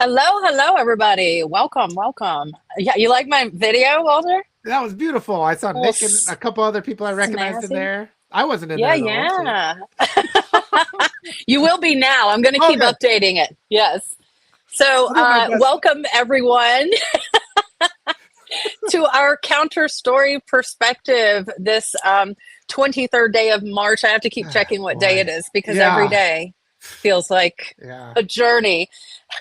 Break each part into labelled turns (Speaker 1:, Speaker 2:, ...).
Speaker 1: Hello, everybody. Welcome. Yeah, you like my video, Walter?
Speaker 2: That was beautiful. I saw
Speaker 1: Little
Speaker 2: Nick and a couple other people I recognized in
Speaker 1: snazzy.
Speaker 2: there. I wasn't in
Speaker 1: Yeah,
Speaker 2: there though, so
Speaker 1: yeah. You will be now. I'm going to keep
Speaker 2: okay.
Speaker 1: updating it. Yes. So,
Speaker 2: I'll do my best.
Speaker 1: welcome everyone to our counter story perspective this 23rd day of March. I have to keep checking what day it
Speaker 2: Boy,
Speaker 1: is because every
Speaker 2: yeah,
Speaker 1: day feels like
Speaker 2: yeah,
Speaker 1: a journey.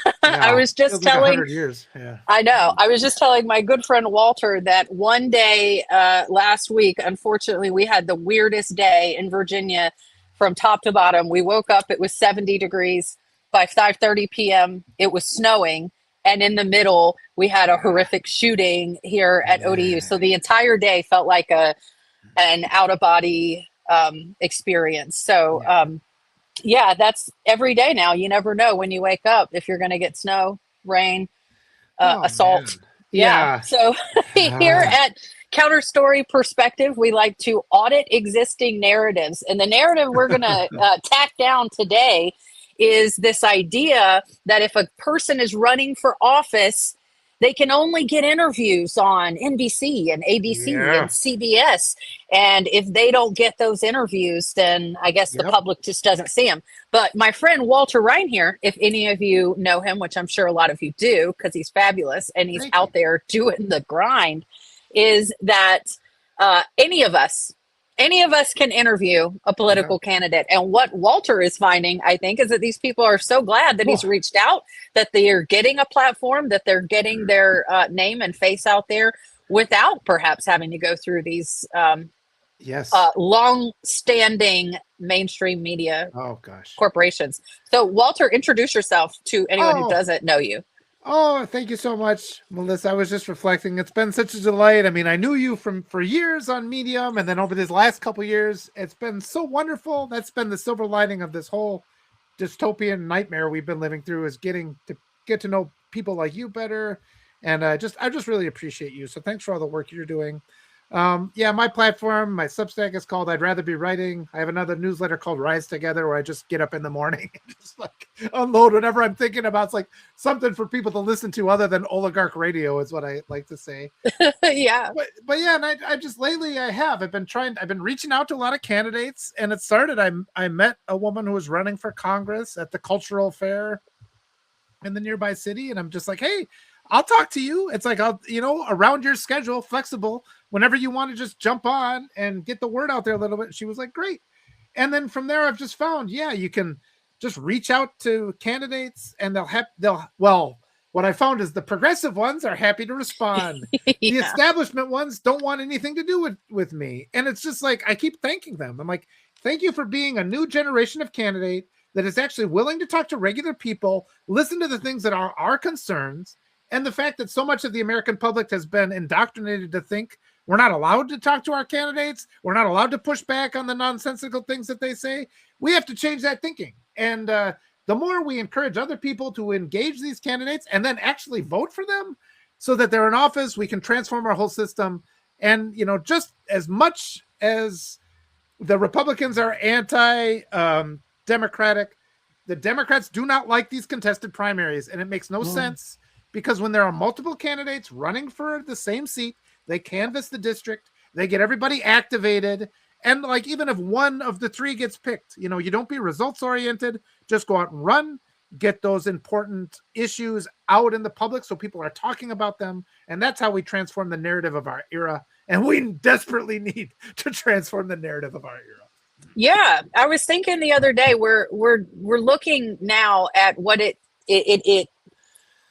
Speaker 1: I
Speaker 2: yeah.
Speaker 1: was just
Speaker 2: Feels like a
Speaker 1: telling
Speaker 2: hundred years. Yeah.
Speaker 1: I know. I was just telling my good friend Walter that one day last week, unfortunately, we had the weirdest day in Virginia from top to bottom. We woke up, it was 70 degrees. By 5:30 p.m., it was snowing. And in the middle, we had a
Speaker 2: Yeah.
Speaker 1: horrific shooting here at ODU.
Speaker 2: Yeah.
Speaker 1: So the entire day felt like an out of body experience. So,
Speaker 2: Yeah.
Speaker 1: yeah, that's every day now. You never know when you wake up if you're going to get snow, rain,
Speaker 2: Oh
Speaker 1: assault.
Speaker 2: man.
Speaker 1: Yeah.
Speaker 2: Yeah.
Speaker 1: So here
Speaker 2: Ah.
Speaker 1: at Counter Story Perspective, we like to audit existing narratives. And the narrative we're going to tack down today is this idea that if a person is running for office, they can only get interviews on NBC and ABC and
Speaker 2: Yeah.
Speaker 1: CBS. And if they don't get those interviews, then I guess the
Speaker 2: Yep.
Speaker 1: public just doesn't see them. But my friend Walter Ryan here, if any of you know him, which I'm sure a lot of you do because he's fabulous and he's
Speaker 2: Thank you.
Speaker 1: out there doing the grind, is that any of us can interview a
Speaker 2: Yeah.
Speaker 1: political candidate. And what Walter is finding, I think, is that these people are so glad that he's
Speaker 2: Oh,
Speaker 1: reached out, that they're getting a platform, that they're getting their name and face out there without perhaps having to go through these
Speaker 2: yes.
Speaker 1: long-standing mainstream media
Speaker 2: Oh gosh.
Speaker 1: corporations. So, Walter, introduce yourself to anyone who
Speaker 2: Oh,
Speaker 1: doesn't know you.
Speaker 2: Oh, thank you so much, Melissa. I was just reflecting. It's been such a delight. I mean, I knew you from for years on Medium, and then over these last couple years, it's been so wonderful. That's been the silver lining of this whole dystopian nightmare we've been living through is getting to get to know people like you better, and I just really appreciate you. So thanks for all the work you're doing. Yeah, my platform, my Substack is called I'd Rather Be Writing. I have another newsletter called Rise Together where I just get up in the morning and just like unload whatever I'm thinking about. It's like something for people to listen to other than oligarch radio is what I like to say.
Speaker 1: Yeah.
Speaker 2: But yeah, and I just lately I've been reaching out to a lot of candidates, and it started I met a woman who was running for Congress at the cultural fair in the nearby city, and I'm just like, hey, I'll talk to you. It's like I'll, around your schedule, flexible, whenever you want to just jump on and get the word out there a little bit. She was like, great. And then from there, I've just found, yeah, you can just reach out to candidates, and what I found is the progressive ones are happy to respond. The
Speaker 1: Yeah.
Speaker 2: establishment ones don't want anything to do with me. And it's just like, I keep thanking them. I'm like, thank you for being a new generation of candidate that is actually willing to talk to regular people, listen to the things that are our concerns, and the fact that so much of the American public has been indoctrinated to think we're not allowed to talk to our candidates, we're not allowed to push back on the nonsensical things that they say. We have to change that thinking. And the more we encourage other people to engage these candidates and then actually vote for them so that they're in office, we can transform our whole system. And, just as much as the Republicans are anti-democratic, the Democrats do not like these contested primaries. And it makes no sense because when there are multiple candidates running for the same seat, they canvass the district, they get everybody activated. And like, even if one of the three gets picked, you don't be results oriented, just go out and run, get those important issues out in the public so people are talking about them. And that's how we transform the narrative of our era. And we desperately need to transform the narrative of our era.
Speaker 1: Yeah, I was thinking the other day we're looking now at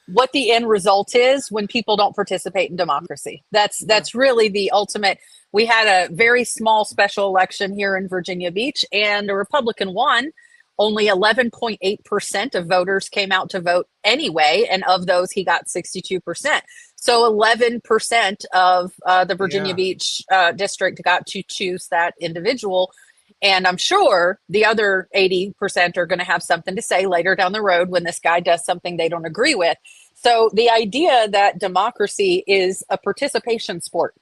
Speaker 1: what the end result is when people don't participate in democracy. That's really the ultimate. We had a very small special election here in Virginia Beach, and a Republican won. Only 11.8% of voters came out to vote anyway, and of those, he got 62%. So 11% of the Virginia
Speaker 2: Yeah.
Speaker 1: Beach district got to choose that individual. And I'm sure the other 80% are going to have something to say later down the road when this guy does something they don't agree with. So the idea that democracy is a participation sport,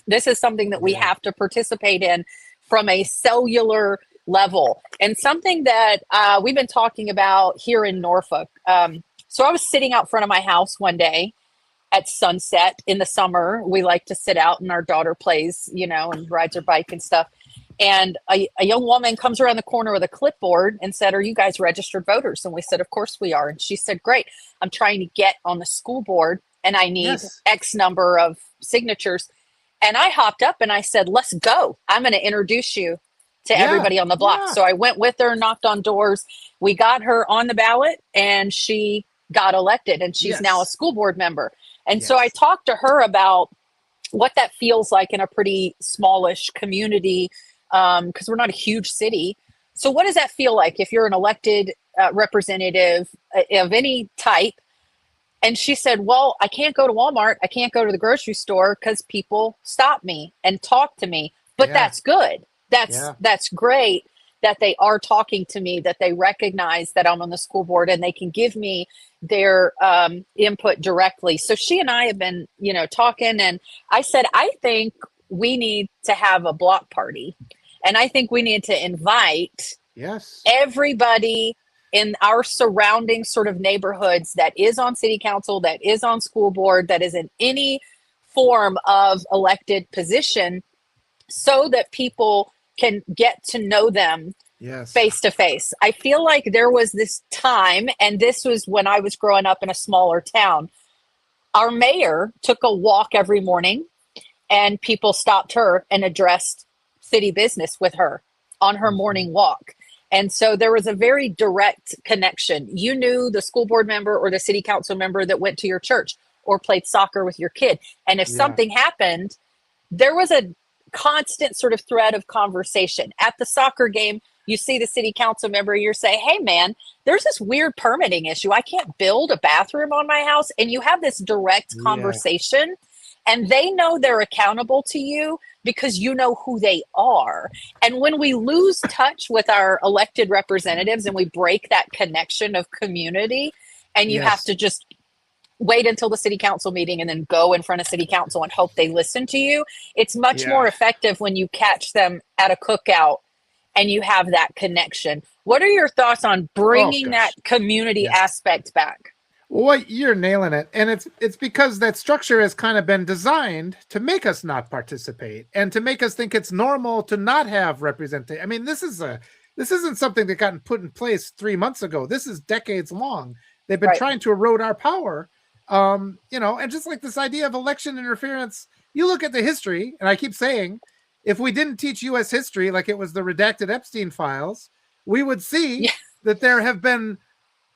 Speaker 1: this is something that we
Speaker 2: Yeah.
Speaker 1: have to participate in from a cellular level, and something that we've been talking about here in Norfolk. So I was sitting out front of my house one day at sunset in the summer. We like to sit out and our daughter plays, and rides her bike and stuff. And a young woman comes around the corner with a clipboard and said, "Are you guys registered voters?" And we said, "Of course we are." And she said, "Great. I'm trying to get on the school board and I need X number of signatures." And I hopped up and I said, "Let's go. I'm going to introduce you to everybody on the block." So I went with her, knocked on doors. We got her on the ballot and she got elected, and she's now a school board member. And so I talked to her about what that feels like in a pretty smallish community, because we're not a huge city. So what does that feel like if you're an elected representative of any type? And she said, "Well, I can't go to Walmart. I can't go to the grocery store because people stop me and talk to me. But that's good. That's great that they are talking to me, that they recognize that I'm on the school board and they can give me their input directly." So she and I have been, talking, and I said, "I think we need to have a block party. And I think we need to invite everybody in our surrounding sort of neighborhoods that is on city council, that is on school board, that is in any form of elected position, so that people can get to know them face to face." I feel like there was this time, and this was when I was growing up in a smaller town. Our mayor took a walk every morning, and people stopped her and addressed city business with her on her morning walk. And so there was a very direct connection. You knew the school board member or the city council member that went to your church or played soccer with your kid. And if something happened, there was a constant sort of thread of conversation. At the soccer game, you see the city council member, you're saying, "Hey man, there's this weird permitting issue. I can't build a bathroom on my house." And you have this direct conversation, and they know they're accountable to you because you know who they are. And when we lose touch with our elected representatives and we break that connection of community, and you have to just wait until the city council meeting and then go in front of city council and hope they listen to you, it's much more effective when you catch them at a cookout and you have that connection. What are your thoughts on bringing that community aspect back?
Speaker 2: Well, you're nailing it. And it's because that structure has kind of been designed to make us not participate and to make us think it's normal to not have representation. I mean, this isn't something that got put in place 3 months ago. This is decades long. They've been trying to erode our power. And just like this idea of election interference, you look at the history, and I keep saying, if we didn't teach U.S. history like it was the redacted Epstein files, we would see that there have been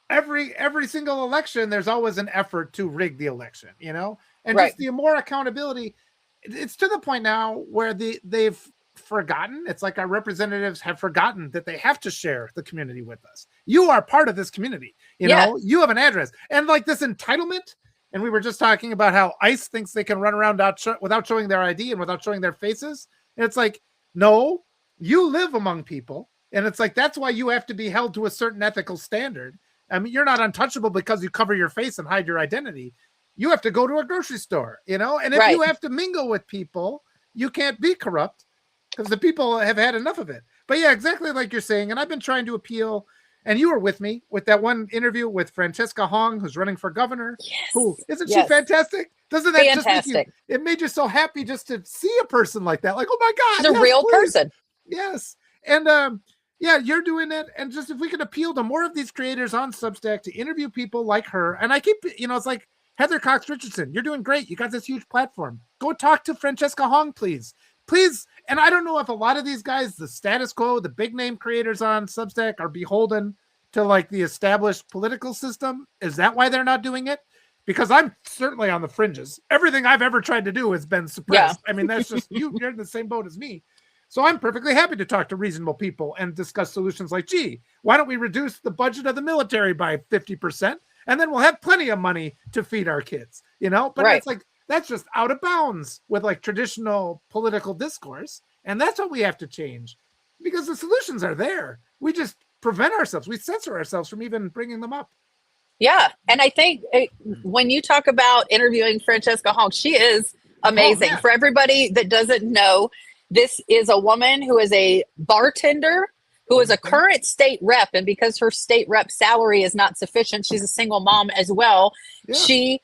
Speaker 2: every single election, there's always an effort to rig the election, and just the more accountability. It's to the point now where they've forgotten. It's like our representatives have forgotten that they have to share the community with us. You are part of this community. You have an address, and like this entitlement. And we were just talking about how ICE thinks they can run around without showing their ID and without showing their faces. And it's like, no, you live among people. And it's like, that's why you have to be held to a certain ethical standard. I mean, you're not untouchable because you cover your face and hide your identity. You have to go to a grocery store, and if you have to mingle with people, you can't be corrupt because the people have had enough of it. But yeah, exactly like you're saying. And I've been trying to appeal, and you were with me with that one interview with Francesca Hong, who's running for governor. Who isn't she fantastic? Doesn't that just make you, it made you so happy just to see a person like that? Like, oh my God,
Speaker 1: she's a real person.
Speaker 2: Yes. And you're doing it. And just if we could appeal to more of these creators on Substack to interview people like her. And I keep, it's like Heather Cox Richardson, you're doing great. You got this huge platform. Go talk to Francesca Hong, please. Please. And I don't know if a lot of these guys, the status quo, the big name creators on Substack are beholden to like the established political system. Is that why they're not doing it? Because I'm certainly on the fringes. Everything I've ever tried to do has been suppressed. I mean, that's just you're in the same boat as me. So I'm perfectly happy to talk to reasonable people and discuss solutions like, gee, why don't we reduce the budget of the military by 50%? And then we'll have plenty of money to feed our kids, But it's like, that's just out of bounds with like traditional political discourse. And that's what we have to change because the solutions are there. We just prevent ourselves. We censor ourselves from even bringing them up.
Speaker 1: Yeah. And I think when you talk about interviewing Francesca Hong, she is amazing. For everybody that doesn't know, this is a woman who is a bartender who is a current state rep, and because her state rep salary is not sufficient, she's a single mom as well.
Speaker 2: Yeah.
Speaker 1: She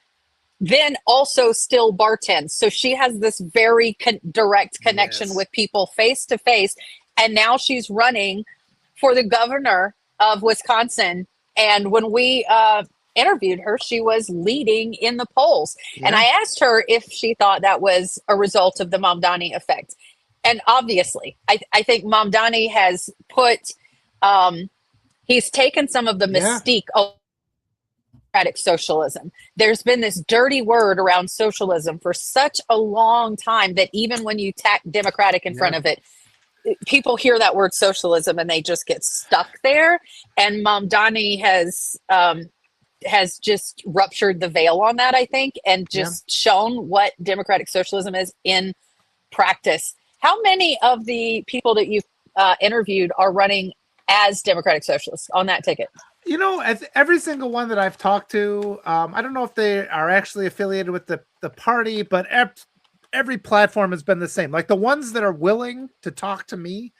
Speaker 1: then also still bartends. So she has this very direct connection with people face to face. And now she's running for the governor of Wisconsin. And when we interviewed her, she was leading in the polls. And I asked her if she thought that was a result of the Mamdani effect. And obviously, I think Mamdani has put, he's taken some of the mystique of democratic socialism. There's been this dirty word around socialism for such a long time that even when you tack democratic in front of it, people hear that word socialism and they just get stuck there. And Mamdani has just ruptured the veil on that, I think, and just shown what democratic socialism is in practice. How many of the people that you've interviewed are running as democratic socialists on that ticket?
Speaker 2: You know, every single one that I've talked to, I don't know if they are actually affiliated with the party, but every platform has been the same. Like the ones that are willing to talk to me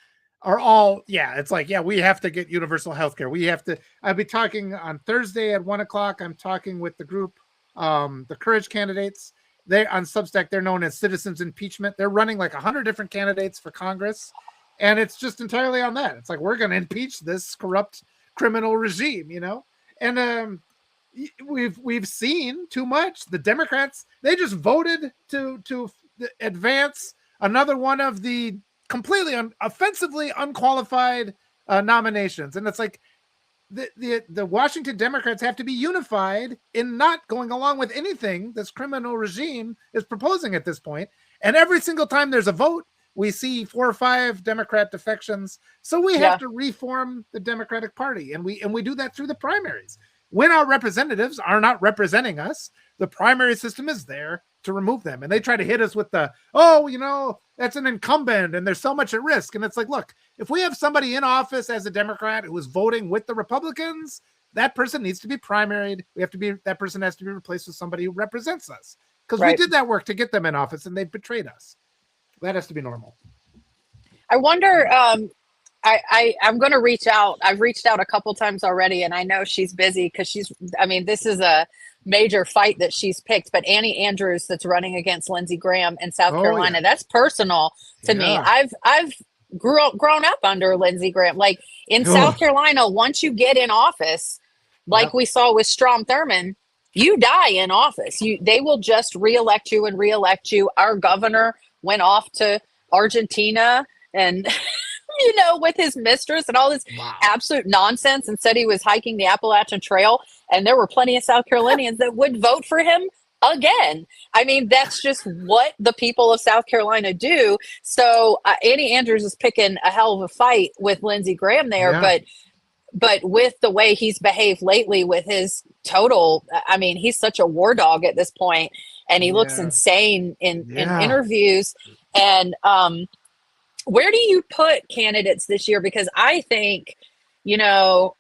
Speaker 2: are all, it's like, we have to get universal healthcare. We have to, I'll be talking on Thursday at 1:00. I'm talking with the group, the Courage candidates. They on Substack, they're known as Citizens Impeachment. They're running like 100 different candidates for Congress. And it's just entirely on that. It's like, we're going to impeach this corrupt criminal regime, you know? And we've seen too much. The Democrats, they just voted to advance another one of the completely offensively unqualified nominations. And it's like the Washington Democrats have to be unified in not going along with anything this criminal regime is proposing at this point. And every single time there's a vote, we see 4 or 5 Democrat defections. So we have to reform the Democratic Party. And we do that through the primaries. When our representatives are not representing us, the primary system is there to remove them. And they try to hit us with that's an incumbent and there's so much at risk. And it's like, look, if we have somebody in office as a Democrat who is voting with the Republicans, that person needs to be primaried. That person has to be replaced with somebody who represents us. Because we did that work to get them in office and they've betrayed us. That has to be normal.
Speaker 1: I wonder, I'm going to reach out. I've reached out a couple times already, and I know she's busy because this is a major fight that she's picked. But Annie Andrews, that's running against Lindsey Graham in South Carolina, that's personal to me. I've grown up under Lindsey Graham. Like in South Carolina, once you get in office, like we saw with Strom Thurmond, you die in office. They will just reelect you and reelect you. Our governor went off to Argentina and with his mistress and all this absolute nonsense and said he was hiking the Appalachian Trail. And there were plenty of South Carolinians that would vote for him again. I mean, that's just what the people of South Carolina do. So Annie Andrews is picking a hell of a fight with Lindsey Graham there, but with the way he's behaved lately with his he's such a war dog at this point, and he looks insane in interviews. And where do you put candidates this year? Because I think, to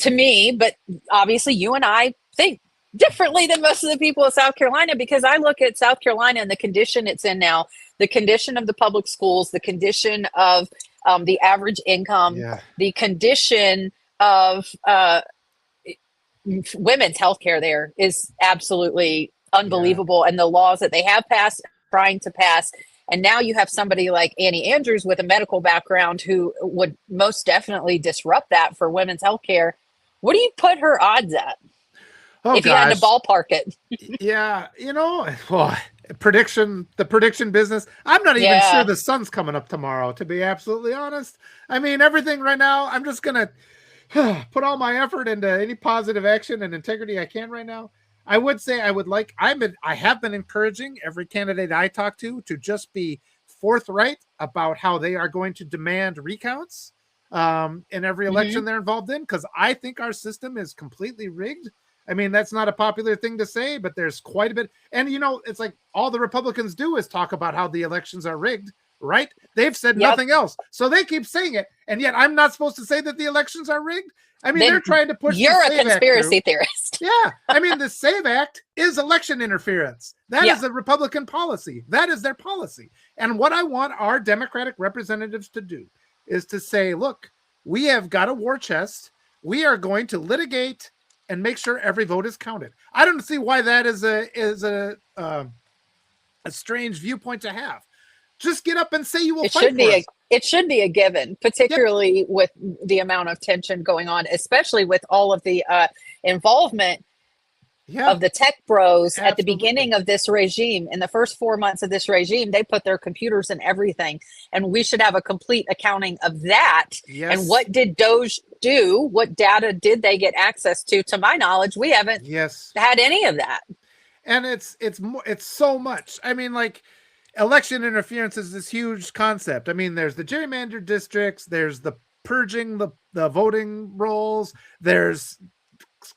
Speaker 1: me, but obviously you and I think differently than most of the people of South Carolina, because I look at South Carolina and the condition it's in now, the condition of the public schools, the condition of the average income, the condition of women's health care there is absolutely unbelievable. And the laws that they have passed, trying to pass. And now you have somebody like Annie Andrews with a medical background who would most definitely disrupt that for women's health care. What do you put her odds at? If you had to ballpark it?
Speaker 2: The prediction business. I'm not even sure the sun's coming up tomorrow, to be absolutely honest. I mean, everything right now, I'm just going to put all my effort into any positive action and integrity I can right now. I would say I have been encouraging every candidate I talk to just be forthright about how they are going to demand recounts in every election they're involved in, because I think our system is completely rigged. I mean, that's not a popular thing to say, but there's quite a bit. And, it's like all the Republicans do is talk about how the elections are rigged, right? They've said nothing else. So they keep saying it. And yet I'm not supposed to say that the elections are rigged. I mean, they're trying to push.
Speaker 1: You're a conspiracy theorist.
Speaker 2: Yeah. I mean, the SAVE Act is election interference. That is a Republican policy. That is their policy. And what I want our Democratic representatives to do is to say, look, we have got a war chest. We are going to litigate and make sure every vote is counted. I don't see why that is a strange viewpoint to have. Just get up and say you will fight for us.
Speaker 1: It should be a given, particularly with the amount of tension going on, especially with all of the involvement of the tech bros at the beginning of this regime. In the first 4 months of this regime, they put their computers in everything. And we should have a complete accounting of that.
Speaker 2: Yes.
Speaker 1: And what did Doge do? What data did they get access to? To my knowledge, we haven't had any of that.
Speaker 2: And it's so much. I mean, like, election interference is this huge concept. I mean, there's the gerrymandered districts, there's the purging the voting rolls, there's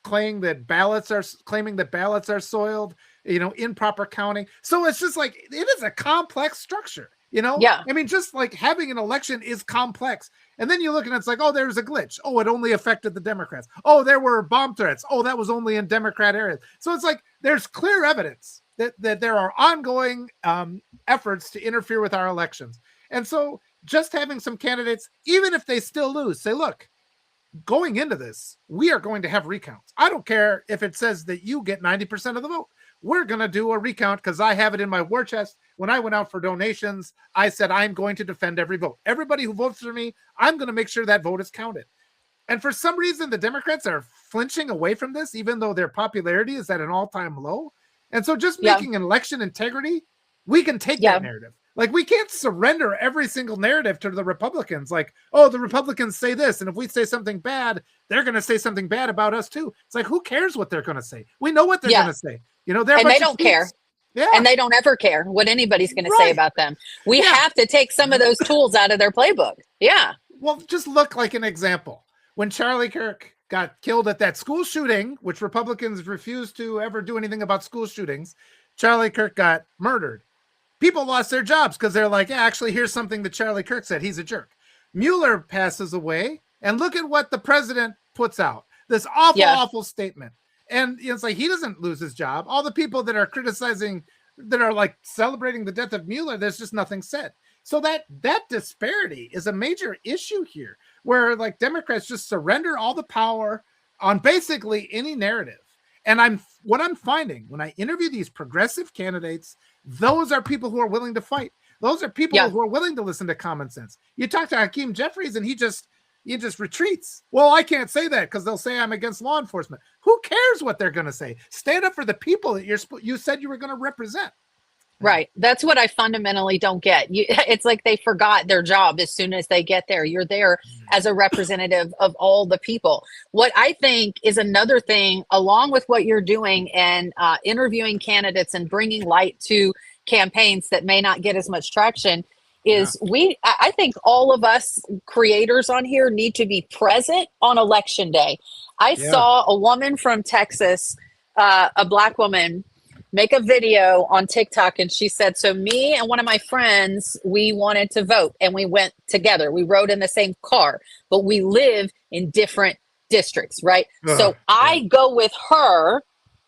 Speaker 2: claiming that ballots are soiled, improper counting. So it's just like, it is a complex structure,
Speaker 1: Yeah.
Speaker 2: I mean, just like having an election is complex. And then you look and it's like, oh, there's a glitch. Oh, it only affected the Democrats. Oh, there were bomb threats. Oh, that was only in Democrat areas. So it's like, there's clear evidence that there are ongoing efforts to interfere with our elections. And so just having some candidates, even if they still lose, say, look, going into this, we are going to have recounts. I don't care if it says that you get 90% of the vote. We're going to do a recount because I have it in my war chest. When I went out for donations, I said, I'm going to defend every vote. Everybody who votes for me, I'm going to make sure that vote is counted. And for some reason, the Democrats are flinching away from this, even though their popularity is at an all-time low. And so just making an election integrity, we can take that narrative. Like, we can't surrender every single narrative to the Republicans. Like, oh, the Republicans say this, and if we say something bad, they're going to say something bad about us too. It's like, who cares what they're going to say? We know what they're going to say. And
Speaker 1: they don't care.
Speaker 2: Yeah.
Speaker 1: And they don't ever care what anybody's going to say about them. We have to take some of those tools out of their playbook. Yeah.
Speaker 2: Well, just look like an example. When Charlie Kirk got killed at that school shooting, which Republicans refused to ever do anything about school shootings, Charlie Kirk got murdered. People lost their jobs because they're like, actually, here's something that Charlie Kirk said. He's a jerk. Mueller passes away, and look at what the president puts out. This awful statement. And it's like, he doesn't lose his job. All the people that are criticizing, that are like celebrating the death of Mueller, there's just nothing said. So that disparity is a major issue here, where like Democrats just surrender all the power on basically any narrative. And what I'm finding when I interview these progressive candidates, those are people who are willing to fight. Those are people who are willing to listen to common sense. You talk to Hakeem Jeffries and he just retreats. Well, I can't say that because they'll say I'm against law enforcement. Who cares what they're going to say? Stand up for the people that you said you were going to represent.
Speaker 1: Right. That's what I fundamentally don't get. It's like they forgot their job as soon as they get there. You're there as a representative of all the people. What I think is another thing, along with what you're doing and interviewing candidates and bringing light to campaigns that may not get as much traction, is I think all of us creators on here need to be present on election day. I saw a woman from Texas, a Black woman, make a video on TikTok, and she said, so me and one of my friends, we wanted to vote and we went together. We rode in the same car, but we live in different districts, right? So I go with her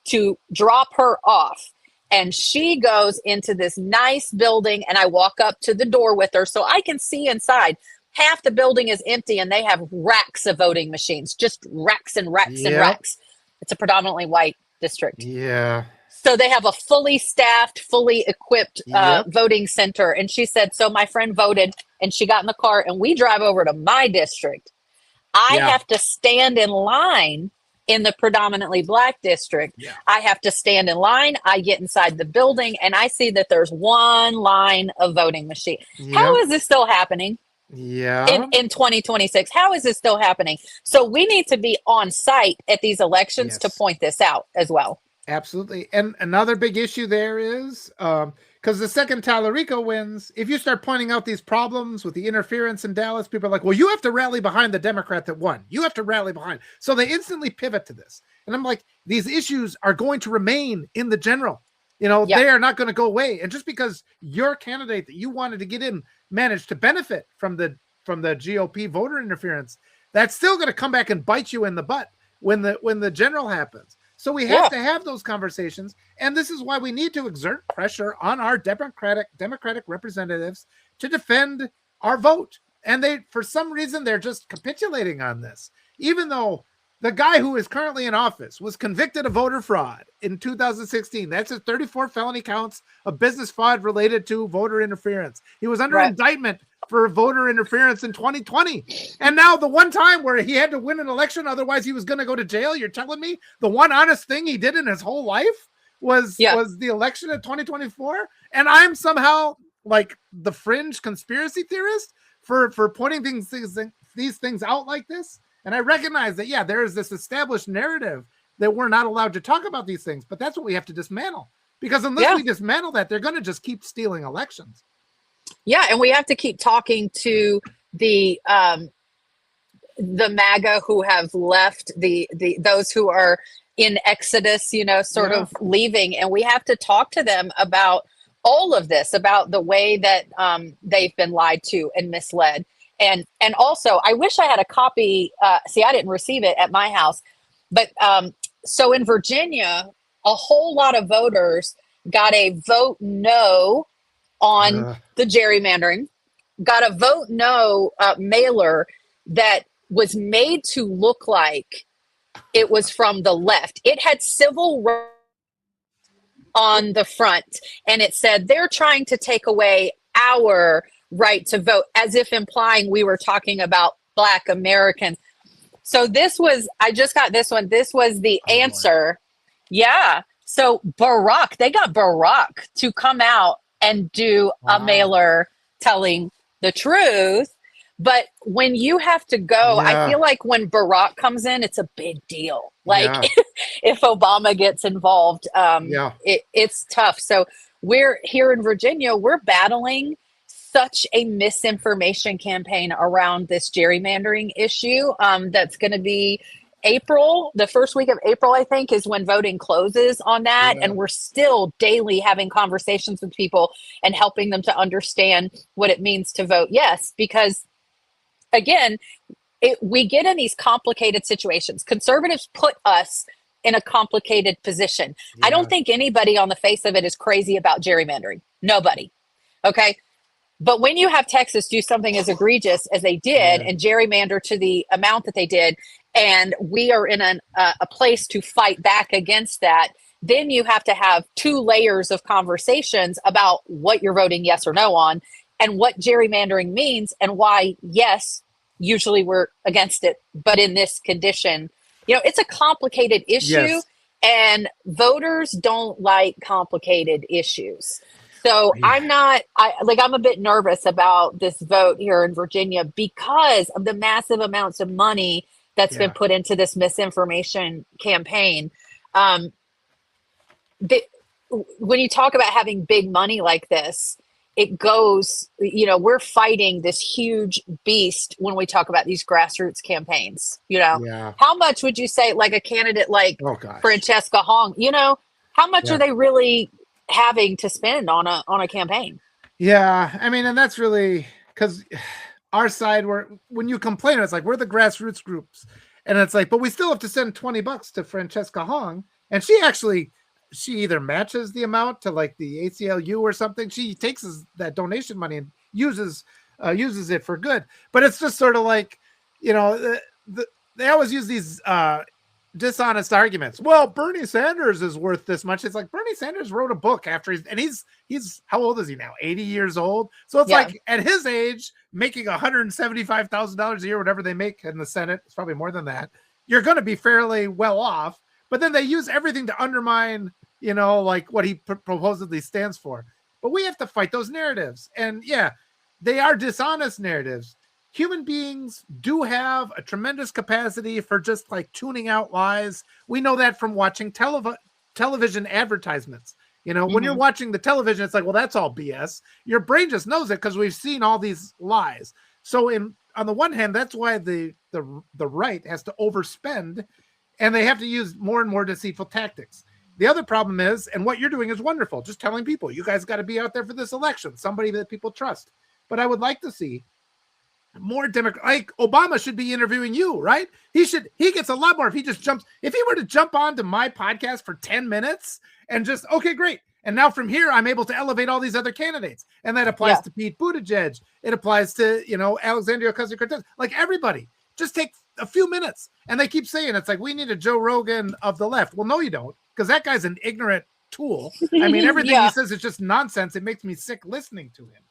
Speaker 1: to drop her off, and she goes into this nice building, and I walk up to the door with her so I can see inside. Half the building is empty and they have racks of voting machines, just racks and racks and racks. It's a predominantly white district.
Speaker 2: Yeah.
Speaker 1: So they have a fully staffed, fully equipped voting center. And she said, so my friend voted and she got in the car and we drive over to my district. I have to stand in line in the predominantly Black district. I have to stand in line. I get inside the building and I see that there's one line of voting machine. How is this still happening? In 2026? How is this still happening? So we need to be on site at these elections to point this out as well.
Speaker 2: Absolutely. And another big issue there is because the second Tallarico wins, if you start pointing out these problems with the interference in Dallas, people are like, well, you have to rally behind the Democrat that won. You have to rally behind. So they instantly pivot to this. And I'm like, these issues are going to remain in the general. They are not going to go away. And just because your candidate that you wanted to get in managed to benefit from the GOP voter interference, that's still going to come back and bite you in the butt when the general happens. So we have to have those conversations, and this is why we need to exert pressure on our Democratic representatives to defend our vote. And they, for some reason, they're just capitulating on this, even though the guy who is currently in office was convicted of voter fraud in 2016. That's his 34 felony counts of business fraud related to voter interference. He was under indictment for voter interference in 2020. And now the one time where he had to win an election, otherwise he was going to go to jail. You're telling me the one honest thing he did in his whole life was the election of 2024? And I'm somehow like the fringe conspiracy theorist for pointing these things out like this. And I recognize that, there is this established narrative that we're not allowed to talk about these things, but that's what we have to dismantle, because unless we dismantle that, they're going to just keep stealing elections.
Speaker 1: Yeah. And we have to keep talking to the MAGA who have left, those who are in exodus, sort of leaving. And we have to talk to them about all of this, about the way that they've been lied to and misled. And also, I wish I had a copy. I didn't receive it at my house. But so in Virginia, a whole lot of voters got a vote no on the gerrymandering, got a vote no mailer that was made to look like it was from the left. It had civil rights on the front, and it said they're trying to take away our right to vote, as if implying we were talking about Black Americans. So I just got this one. This was the answer. Yeah. So they got Barack to come out and do a mailer telling the truth. But when you have to go, I feel like when Barack comes in, it's a big deal. Like if Obama gets involved, it's tough. So we're here in Virginia, we're battling such a misinformation campaign around this gerrymandering issue. That's going to be April, the first week of April, I think, is when voting closes on that. And we're still daily having conversations with people and helping them to understand what it means to vote yes. Because again, we get in these complicated situations. Conservatives put us in a complicated position. I don't think anybody on the face of it is crazy about gerrymandering. Nobody. Okay. But when you have Texas do something as egregious as they did and gerrymander to the amount that they did, and we are in a place to fight back against that, then you have to have two layers of conversations about what you're voting yes or no on, and what gerrymandering means, and why, yes, usually we're against it, but in this condition, it's a complicated issue, and voters don't like complicated issues. So I'm a bit nervous about this vote here in Virginia because of the massive amounts of money that's been put into this misinformation campaign. When you talk about having big money like this, it goes, we're fighting this huge beast when we talk about these grassroots campaigns. How much would you say, like a candidate like Francesca Hong, how much are they really having to spend on a campaign?
Speaker 2: I mean, and that's really because our side, when you complain, it's like we're the grassroots groups, and it's like, but we still have to send $20 to Francesca Hong, and she either matches the amount to like the ACLU or something. She takes that donation money and uses it for good. But it's just sort of like, they always use these dishonest arguments. Well, Bernie Sanders is worth this much. It's like Bernie Sanders wrote a book after he's how old is he now? 80 years old. So it's like at his age, making $175,000 a year, whatever they make in the Senate, it's probably more than that. You're going to be fairly well off. But then they use everything to undermine, like what he supposedly stands for. But we have to fight those narratives. And they are dishonest narratives. Human beings do have a tremendous capacity for just like tuning out lies. We know that from watching television advertisements. When you're watching the television, it's like, well, that's all BS. Your brain just knows it because we've seen all these lies. So on the one hand, that's why the right has to overspend, and they have to use more and more deceitful tactics. The other problem is, and what you're doing is wonderful, just telling people, you guys got to be out there for this election, somebody that people trust. But I would like to see more like Obama should be interviewing you, right? He gets a lot more if he were to jump onto my podcast for 10 minutes and just, okay, great. And now from here, I'm able to elevate all these other candidates. And that applies to Pete Buttigieg. It applies to, Alexandria Ocasio-Cortez, like everybody. Just take a few minutes. And they keep saying, it's like, we need a Joe Rogan of the left. Well, no, you don't, because that guy's an ignorant tool. I mean, everything he says is just nonsense. It makes me sick listening to him.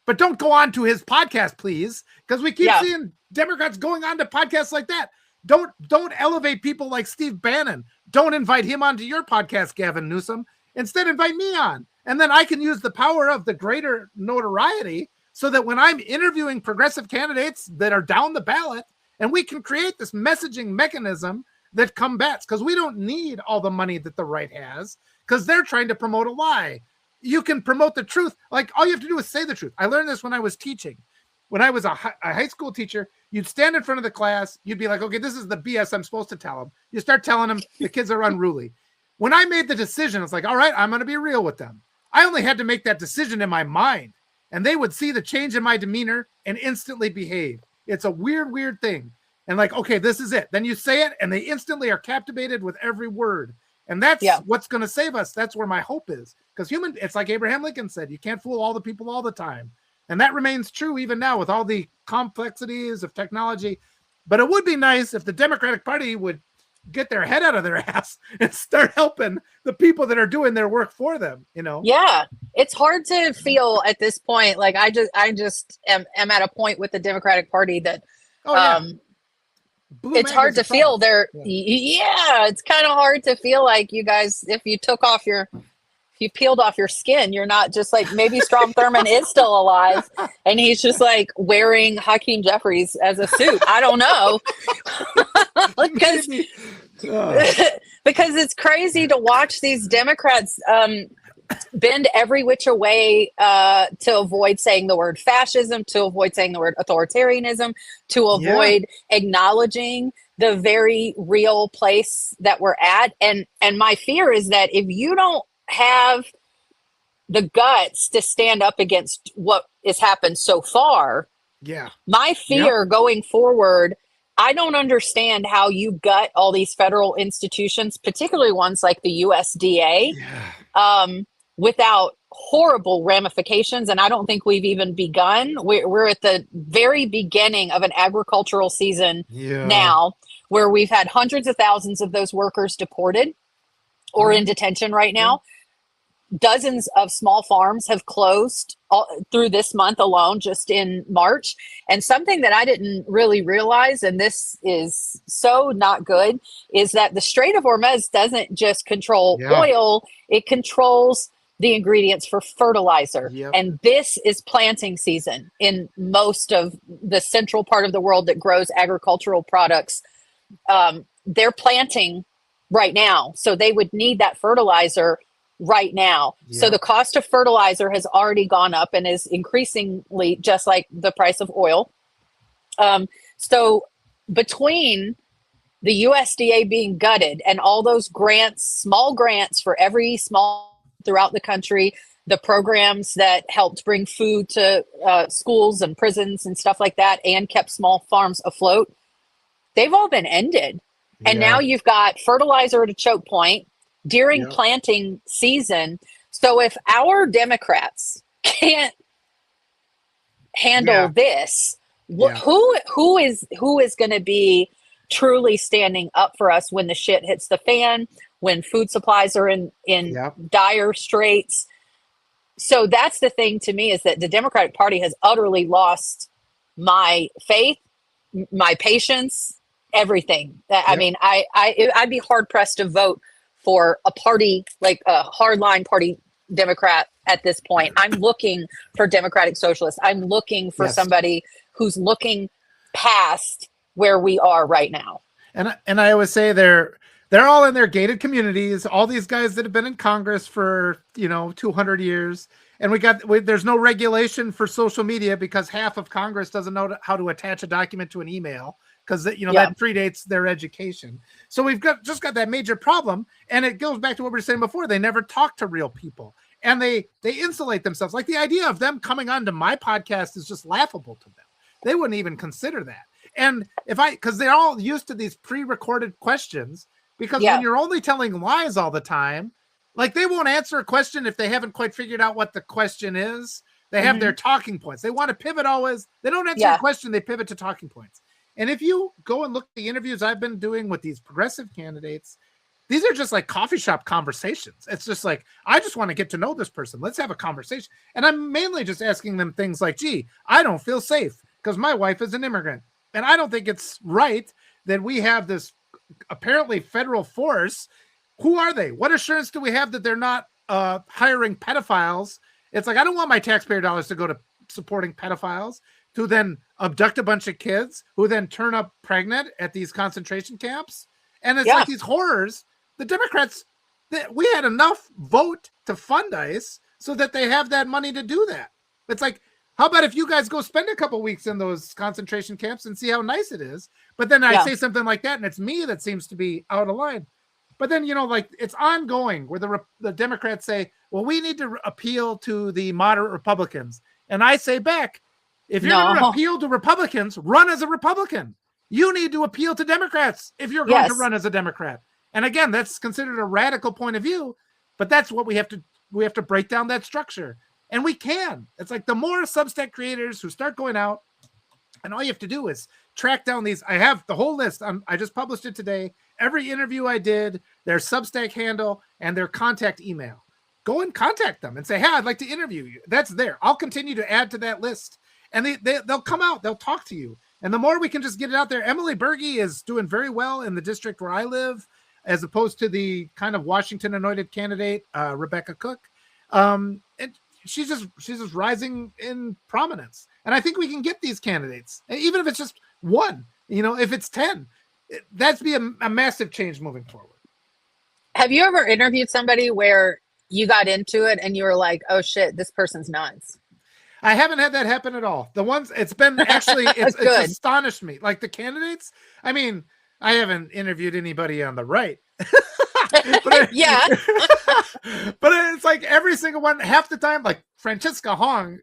Speaker 2: But don't go on to his podcast, please, because we keep seeing Democrats going on to podcasts like that. Don't elevate people like Steve Bannon. Don't invite him onto your podcast, Gavin Newsom. Instead, invite me on. And then I can use the power of the greater notoriety so that when I'm interviewing progressive candidates that are down the ballot, and we can create this messaging mechanism that combats, because we don't need all the money that the right has, because they're trying to promote a lie. You can promote the truth. Like, all you have to do is say the truth. I learned this when I was teaching. When I was a high school teacher, you'd stand in front of the class. You'd be like, okay, this is the BS I'm supposed to tell them. You start telling them the kids are unruly. When I made the decision, it's like, all right, I'm going to be real with them. I only had to make that decision in my mind, and they would see the change in my demeanor and instantly behave. It's a weird, weird thing. And like, okay, this is it. Then you say it, and they instantly are captivated with every word. And that's what's going to save us. That's where my hope is. Because it's like Abraham Lincoln said, you can't fool all the people all the time. And that remains true even now with all the complexities of technology. But it would be nice if the Democratic Party would get their head out of their ass and start helping the people that are doing their work for them,
Speaker 1: Yeah. It's hard to feel at this point. Like I just am at a point with the Democratic Party that it's hard to feel there. It's kind of hard to feel like you guys, if you peeled off your skin, you're not just like, maybe Strom Thurmond is still alive and he's just like wearing Hakeem Jeffries as a suit. I don't know. because it's crazy to watch these Democrats bend every which way to avoid saying the word fascism, to avoid saying the word authoritarianism, to avoid acknowledging the very real place that we're at. And my fear is that if you don't have the guts to stand up against what has happened so far, my fear going forward, I don't understand how you gut all these federal institutions, particularly ones like the USDA, without horrible ramifications. And I don't think we've even begun. We're at the very beginning of an agricultural season now, where we've had hundreds of thousands of those workers deported or in detention right now. Dozens of small farms have closed through this month alone, just in March. And something that I didn't really realize, and this is so not good, is that the Strait of Hormuz doesn't just control oil, it controls the ingredients for fertilizer. And this is planting season in most of the central part of the world that grows agricultural products. They're planting right now, so they would need that fertilizer right now. So the cost of fertilizer has already gone up and is increasingly just like the price of oil. So between the USDA being gutted and all those grants, small grants for every small throughout the country, the programs that helped bring food to schools and prisons and stuff like that, and kept small farms afloat, they've all been ended. And now you've got fertilizer at a choke point during planting season. So if our Democrats can't handle this, who is going to be truly standing up for us when the shit hits the fan, when food supplies are in dire straits? So that's the thing to me, is that the Democratic Party has utterly lost my faith, my patience, everything. I mean, I'd be hard pressed to vote for a party like a hardline party Democrat at this point. I'm looking for Democratic Socialists. I'm looking for somebody who's looking past where we are right now.
Speaker 2: And I always say they're all in their gated communities. All these guys that have been in Congress for 200 years, and there's no regulation for social media because half of Congress doesn't know how to attach a document to an email, because that predates their education. So we've got that major problem, and it goes back to what we were saying before. They never talk to real people, and they insulate themselves. Like, the idea of them coming onto my podcast is just laughable to them. They wouldn't even consider that. And because they're all used to these pre-recorded questions, because when you're only telling lies all the time, Like they won't answer a question if they haven't quite figured out what the question is. They have their talking points. They want to pivot always. They don't answer a question. They pivot to talking points. And if you go and look at the interviews I've been doing with these progressive candidates, these are just like coffee shop conversations. It's just like, I just want to get to know this person. Let's have a conversation. And I'm mainly just asking them things like, gee, I don't feel safe because my wife is an immigrant. And I don't think it's right that we have this apparently federal force. Who are they? What assurance do we have that they're not hiring pedophiles? It's like, I don't want my taxpayer dollars to go to supporting pedophiles who then abduct a bunch of kids who then turn up pregnant at these concentration camps. And it's like these horrors. The Democrats, we had enough vote to fund ICE so that they have that money to do that. It's like, how about if you guys go spend a couple weeks in those concentration camps and see how nice it is? But then I say something like that, and it's me that seems to be out of line. But then, like it's ongoing where the Democrats say, well, we need to appeal to the moderate Republicans. And I say back, if you're going to appeal to Republicans, run as a Republican. You need to appeal to Democrats if you're going to run as a Democrat. And again, that's considered a radical point of view, but that's what we have to break down that structure. And we can. It's like the more Substack creators who start going out, and all you have to do is track down these. I have the whole list. I just published it today. Every interview I did, their Substack handle and their contact email. Go and contact them and say, hey, I'd like to interview you. That's there. I'll continue to add to that list. And they'll come out. They'll talk to you. And the more we can just get it out there. Emily Berge is doing very well in the district where I live, as opposed to the kind of Washington anointed candidate, Rebecca Cook. And she's just rising in prominence. And I think we can get these candidates, even if it's just one, if it's 10, that'd be a massive change moving forward.
Speaker 1: Have you ever interviewed somebody where you got into it and you were like, oh shit, this person's nuts?
Speaker 2: I haven't had that happen at all. The ones it's been actually, it's astonished me. Like the candidates. I mean, I haven't interviewed anybody on the right. But it's like every single one, half the time, like Francesca Hong,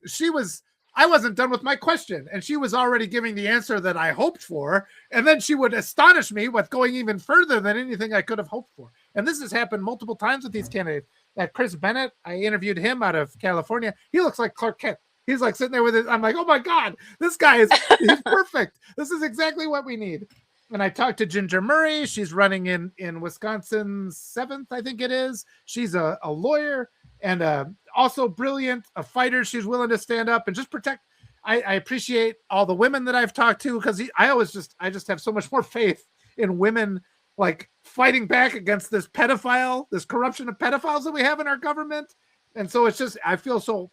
Speaker 2: I wasn't done with my question and she was already giving the answer that I hoped for. And then she would astonish me with going even further than anything I could have hoped for. And this has happened multiple times with these candidates. Chris Bennett, I interviewed him out of California. He looks like Clark Kent. He's like sitting there with it. I'm like, oh my God, this guy he's perfect. This is exactly what we need. And I talked to Ginger Murray. She's running in Wisconsin's 7th, I think it is. She's a lawyer and also brilliant, a fighter. She's willing to stand up and just protect. I appreciate all the women that I've talked to because I just have so much more faith in women like fighting back against this corruption of pedophiles that we have in our government. And so it's just, I feel so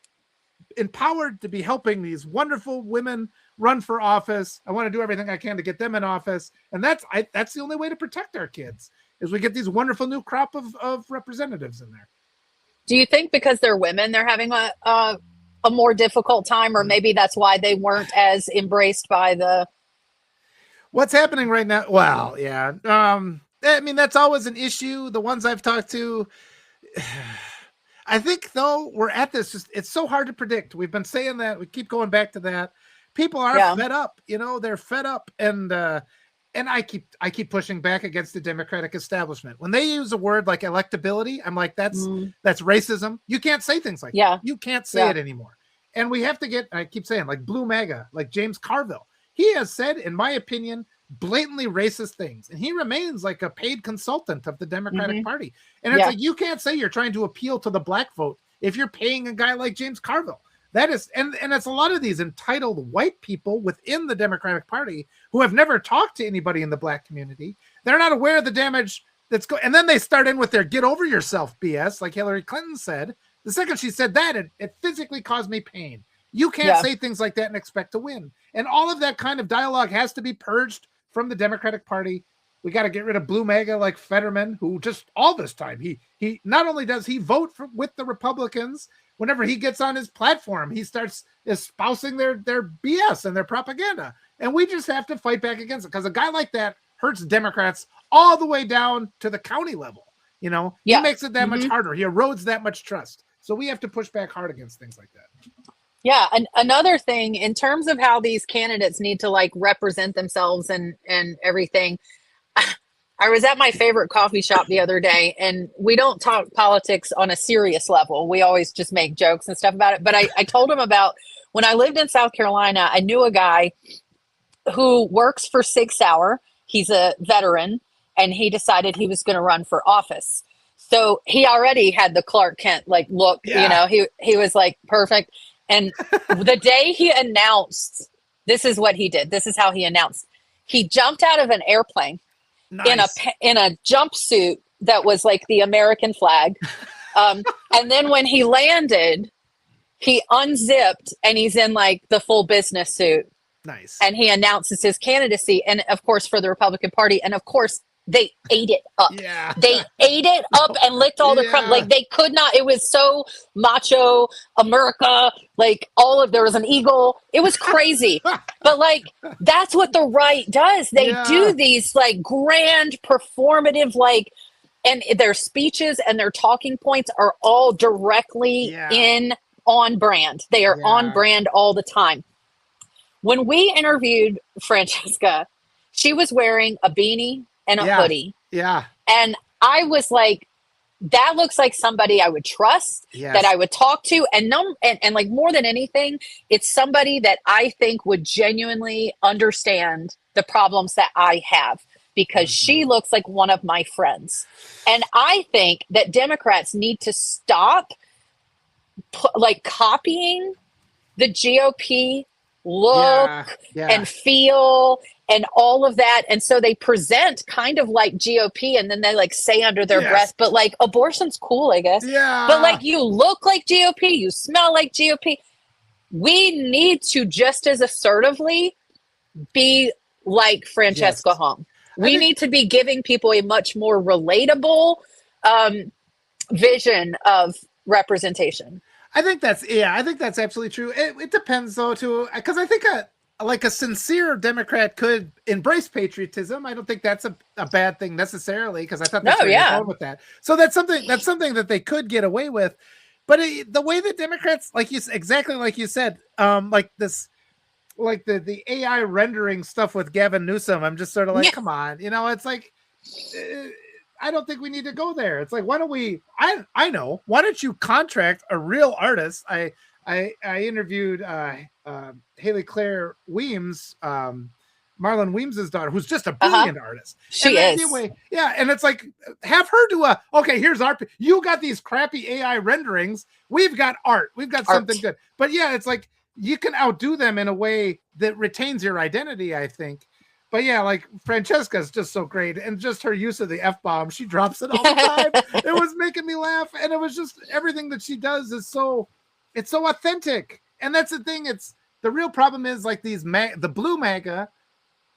Speaker 2: empowered to be helping these wonderful women run for office. I want to do everything I can to get them in office. And that's the only way to protect our kids is we get these wonderful new crop of representatives in there.
Speaker 1: Do you think because they're women, they're having a more difficult time, or maybe that's why they weren't as embraced by the...
Speaker 2: What's happening right now? Well, yeah. I mean, that's always an issue. The ones I've talked to, I think though we're at this, it's so hard to predict. We've been saying that, we keep going back to that. People are fed up, they're fed up. And I keep pushing back against the Democratic establishment. When they use a word like electability, I'm like, that's racism. You can't say things like that. You can't say it anymore. And we have to get, I keep saying, like Blue MAGA, like James Carville. He has said, in my opinion, blatantly racist things. And he remains like a paid consultant of the Democratic Party. And it's like, you can't say you're trying to appeal to the black vote if you're paying a guy like James Carville. That is, and it's a lot of these entitled white people within the Democratic Party who have never talked to anybody in the black community. They're not aware of the damage that's going. And then they start in with their "get over yourself" BS, like Hillary Clinton said. The second she said that, it physically caused me pain. You can't say things like that and expect to win. And all of that kind of dialogue has to be purged from the Democratic Party. We got to get rid of Blue MAGA like Fetterman, who just all this time he not only does he vote with the Republicans. Whenever he gets on his platform, he starts espousing their BS and their propaganda. And we just have to fight back against it because a guy like that hurts Democrats all the way down to the county level. He makes it that much harder. He erodes that much trust. So we have to push back hard against things like that.
Speaker 1: Yeah. And another thing in terms of how these candidates need to like represent themselves and everything, I was at my favorite coffee shop the other day, and we don't talk politics on a serious level. We always just make jokes and stuff about it. But I told him about when I lived in South Carolina, I knew a guy who works for Sig Sauer. He's a veteran, and he decided he was going to run for office. So he already had the Clark Kent like look,
Speaker 2: Yeah.
Speaker 1: you know, he was like perfect. And the day he announced, this is what he did. This is how he announced. He jumped out of an airplane
Speaker 2: Nice.
Speaker 1: in a jumpsuit that was like the American flag. And then when he landed, he unzipped and he's in like the full business suit.
Speaker 2: Nice.
Speaker 1: And he announces his candidacy, and of course for the Republican Party. And of course they ate it up.
Speaker 2: Yeah.
Speaker 1: They ate it up and licked all the crumbs. Like they could not. It was so macho America. Like there was an eagle. It was crazy. But like that's what the right does. They do these like grand performative like, and their speeches and their talking points are all directly on brand. They are on brand all the time. When we interviewed Francesca, she was wearing a beanie and a hoodie.
Speaker 2: Yeah.
Speaker 1: And I was like, that looks like somebody I would trust, that I would talk to. And like more than anything, it's somebody that I think would genuinely understand the problems that I have, because she looks like one of my friends. And I think that Democrats need to stop like copying the GOP look and feel and all of that. And so they present kind of like GOP, and then they like say under their breath, but like abortion's cool, I guess.
Speaker 2: Yeah.
Speaker 1: But like you look like GOP, you smell like GOP. We need to just as assertively be like Francesca Hong. We need to be giving people a much more relatable vision of representation.
Speaker 2: I think that's absolutely true. It depends though too, because I think a sincere Democrat could embrace patriotism. I don't think that's a bad thing necessarily, because I thought that's where you're going with that. So that's something that they could get away with. But the way that Democrats, exactly like you said, like this, like the AI rendering stuff with Gavin Newsom, I'm just sort of like, come on, it's like. I don't think we need to go there. It's like, why don't we? I know. Why don't you contract a real artist? I interviewed Haley Claire Weems, Marlon Weems's daughter, who's just a brilliant artist.
Speaker 1: She is.
Speaker 2: And it's like, have her do here's art. You got these crappy AI renderings. We've got art. We've got something good. But it's like you can outdo them in a way that retains your identity, I think. But like Francesca's just so great, and just her use of the F-bomb, she drops it all the time. It was making me laugh, and it was just everything that she does is it's so authentic. And that's the thing. It's the real problem is like the blue MAGA,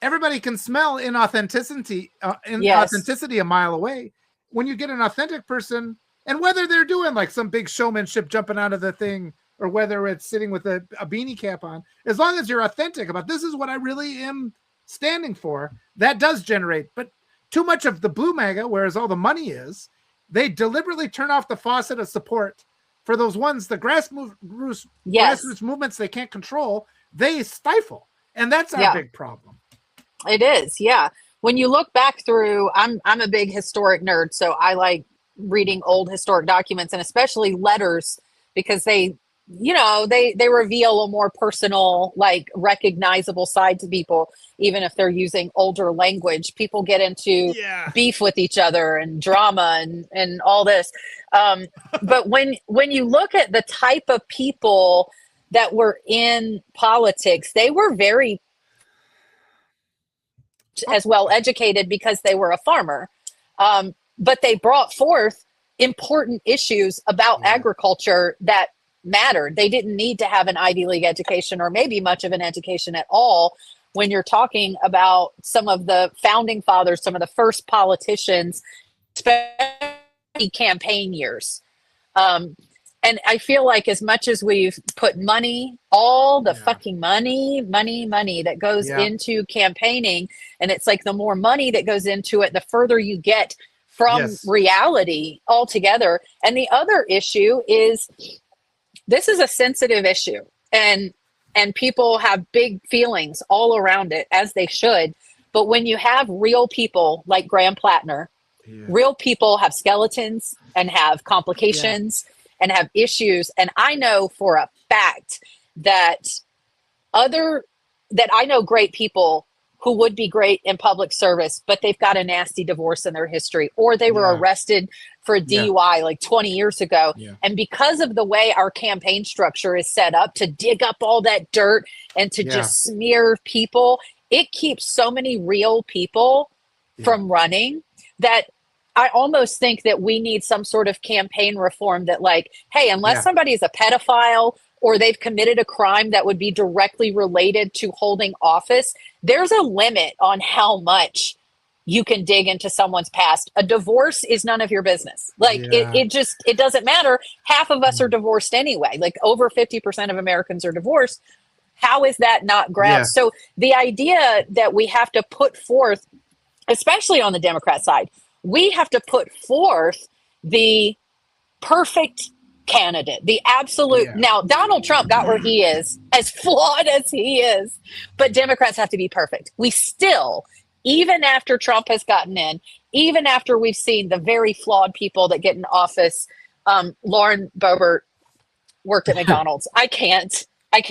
Speaker 2: everybody can smell inauthenticity, authenticity a mile away. When you get an authentic person, and whether they're doing like some big showmanship jumping out of the thing, or whether it's sitting with a beanie cap on, as long as you're authentic about this is what I really am standing for, that does generate. But too much of the blue MAGA, whereas all the money is, they deliberately turn off the faucet of support for those ones, the grassroots movements they can't control, they stifle. And that's our big problem.
Speaker 1: It is, when you look back through, I'm a big historic nerd, so I like reading old historic documents, and especially letters, because they reveal a more personal, like recognizable side to people. Even if they're using older language, people get into beef with each other and drama and all this. But when you look at the type of people that were in politics, they were very as well educated because they were a farmer. But they brought forth important issues about agriculture that mattered. They didn't need to have an Ivy League education, or maybe much of an education at all, when you're talking about some of the founding fathers, some of the first politicians, especially campaign years. And I feel like as much as we've put money, all the fucking money that goes into campaigning, and it's like the more money that goes into it, the further you get from reality altogether. And the other issue is, this is a sensitive issue, and people have big feelings all around it, as they should. But when you have real people like Graham Plattner, real people have skeletons and have complications and have issues. And I know for a fact that I know great people who would be great in public service, but they've got a nasty divorce in their history, or they were arrested for a DUI like 20 years ago. And because of the way our campaign structure is set up to dig up all that dirt and to just smear people, it keeps so many real people from running that I almost think that we need some sort of campaign reform that, like, hey, unless somebody is a pedophile or they've committed a crime that would be directly related to holding office, there's a limit on how much you can dig into someone's past. A divorce is none of your business. Like it doesn't matter. Half of us are divorced anyway. Like over 50% of Americans are divorced. How is that not grasped? So the idea that we have to put forth, especially on the Democrat side, we have to put forth the perfect candidate, the absolute. Now, Donald Trump got where he is, as flawed as he is, but Democrats have to be perfect. We still, even after Trump has gotten in, even after we've seen the very flawed people that get in office, Lauren Boebert worked at McDonald's. I can't. I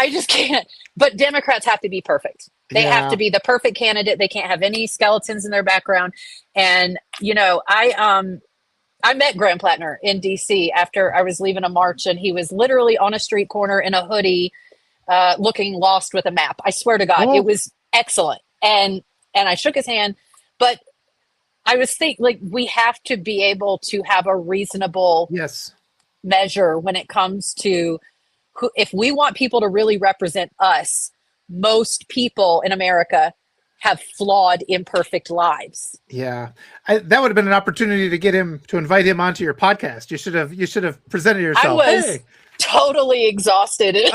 Speaker 1: just can't. But Democrats have to be perfect. They have to be the perfect candidate. They can't have any skeletons in their background. And, you know, I met Graham Plattner in DC after I was leaving a march, and he was literally on a street corner in a hoodie, looking lost with a map. I swear to God, it was excellent. And I shook his hand, but I was thinking, like, we have to be able to have a reasonable measure when it comes to if we want people to really represent us. Most people in America have flawed, imperfect lives.
Speaker 2: Yeah, that would have been an opportunity to invite him onto your podcast. You should have presented yourself.
Speaker 1: I was totally exhausted. Like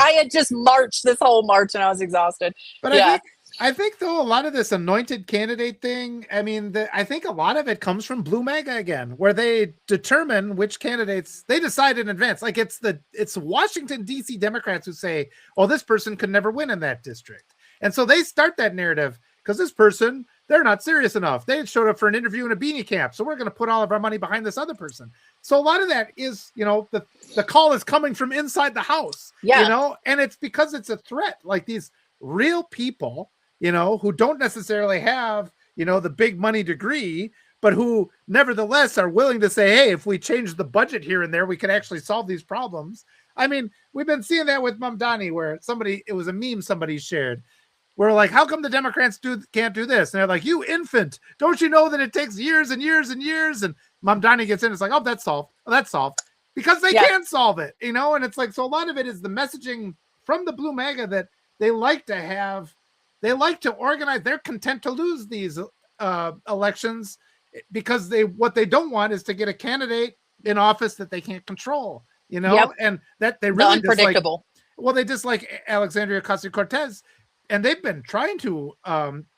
Speaker 1: I had just marched this whole march and I was exhausted.
Speaker 2: But I think though a lot of this anointed candidate thing, I mean, I think a lot of it comes from Blue MAGA again, where they determine which candidates they decide in advance. Like it's Washington DC Democrats who say, "Oh, this person could never win in that district," and so they start that narrative because this person, they're not serious enough. They showed up for an interview in a beanie cap, so we're going to put all of our money behind this other person. So a lot of that is, you know, the call is coming from inside the house, you know, and it's because it's a threat. Like these real people, you know, who don't necessarily have, you know, the big money degree, but who nevertheless are willing to say, hey, if we change the budget here and there, we can actually solve these problems. I mean, we've been seeing that with Mamdani, where it was a meme somebody shared. We're like, how come the Democrats can't do this? And they're like, you infant, don't you know that it takes years and years and years? And Mamdani gets in, it's like, oh, that's solved. Oh, that's solved. Because they can solve it, you know? And it's like, so a lot of it is the messaging from the Blue MAGA that they like to have. They like to organize. They're content to lose these elections because what they don't want is to get a candidate in office that they can't control, you know, and that they really
Speaker 1: unpredictable.
Speaker 2: They dislike Alexandria Ocasio-Cortez, and they've been trying to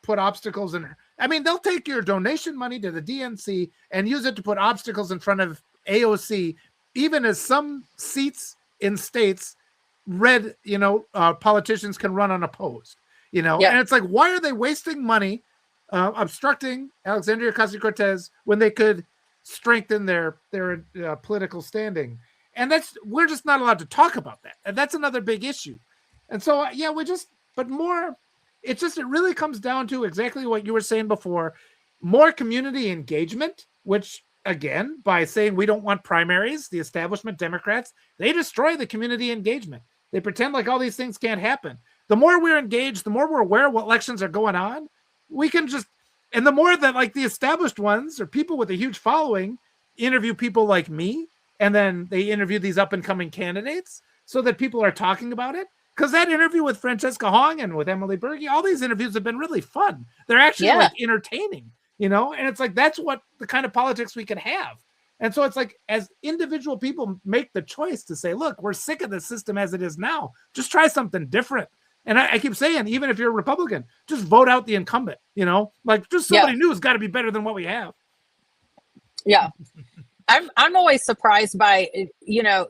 Speaker 2: put obstacles in. I mean, they'll take your donation money to the DNC and use it to put obstacles in front of AOC, even as some seats in states, red, you know, politicians can run unopposed. You know, and it's like, why are they wasting money obstructing Alexandria Ocasio-Cortez when they could strengthen their political standing? And we're just not allowed to talk about that. And that's another big issue. And so, it really comes down to exactly what you were saying before, more community engagement, which again, by saying we don't want primaries, the establishment Democrats, they destroy the community engagement. They pretend like all these things can't happen. The more we're engaged, the more we're aware of what elections are going on, we can and the more that like the established ones or people with a huge following interview people like me, and then they interview these up and coming candidates so that people are talking about it. Because that interview with Francesca Hong and with Emily Berge, all these interviews have been really fun. They're actually like entertaining, you know, and it's like, that's what the kind of politics we can have. And so it's like, as individual people make the choice to say, look, we're sick of the system as it is now. Just try something different. And I keep saying, even if you're a Republican, just vote out the incumbent, you know, like just somebody new has got to be better than what we have. Yeah.
Speaker 1: I'm always surprised by, you know,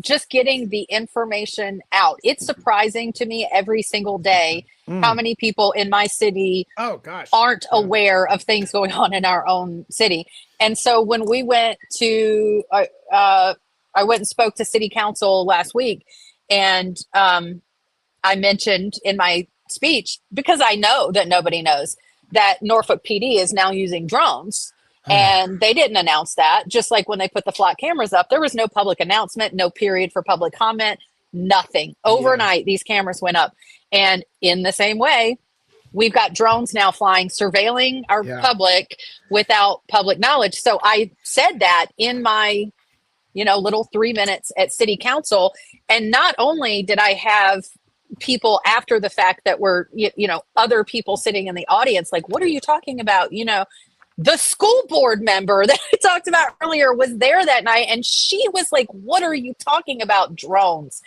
Speaker 1: just getting the information out. It's surprising to me every single day how many people in my city
Speaker 2: Oh gosh.
Speaker 1: aren't aware of things going on in our own city. And so when we went to, I went and spoke to city council last week, and I mentioned in my speech, because I know that nobody knows, that Norfolk PD is now using drones. And they didn't announce that. Just like when they put the flat cameras up, there was no public announcement, no period for public comment, nothing. Overnight, these cameras went up. And in the same way, we've got drones now flying, surveilling our public without public knowledge. So I said that in my, little 3 minutes at city council. And not only did I have people after the fact that were, other people sitting in the audience, like, what are you talking about? The school board member that I talked about earlier was there that night, and she was like, what are you talking about, drones?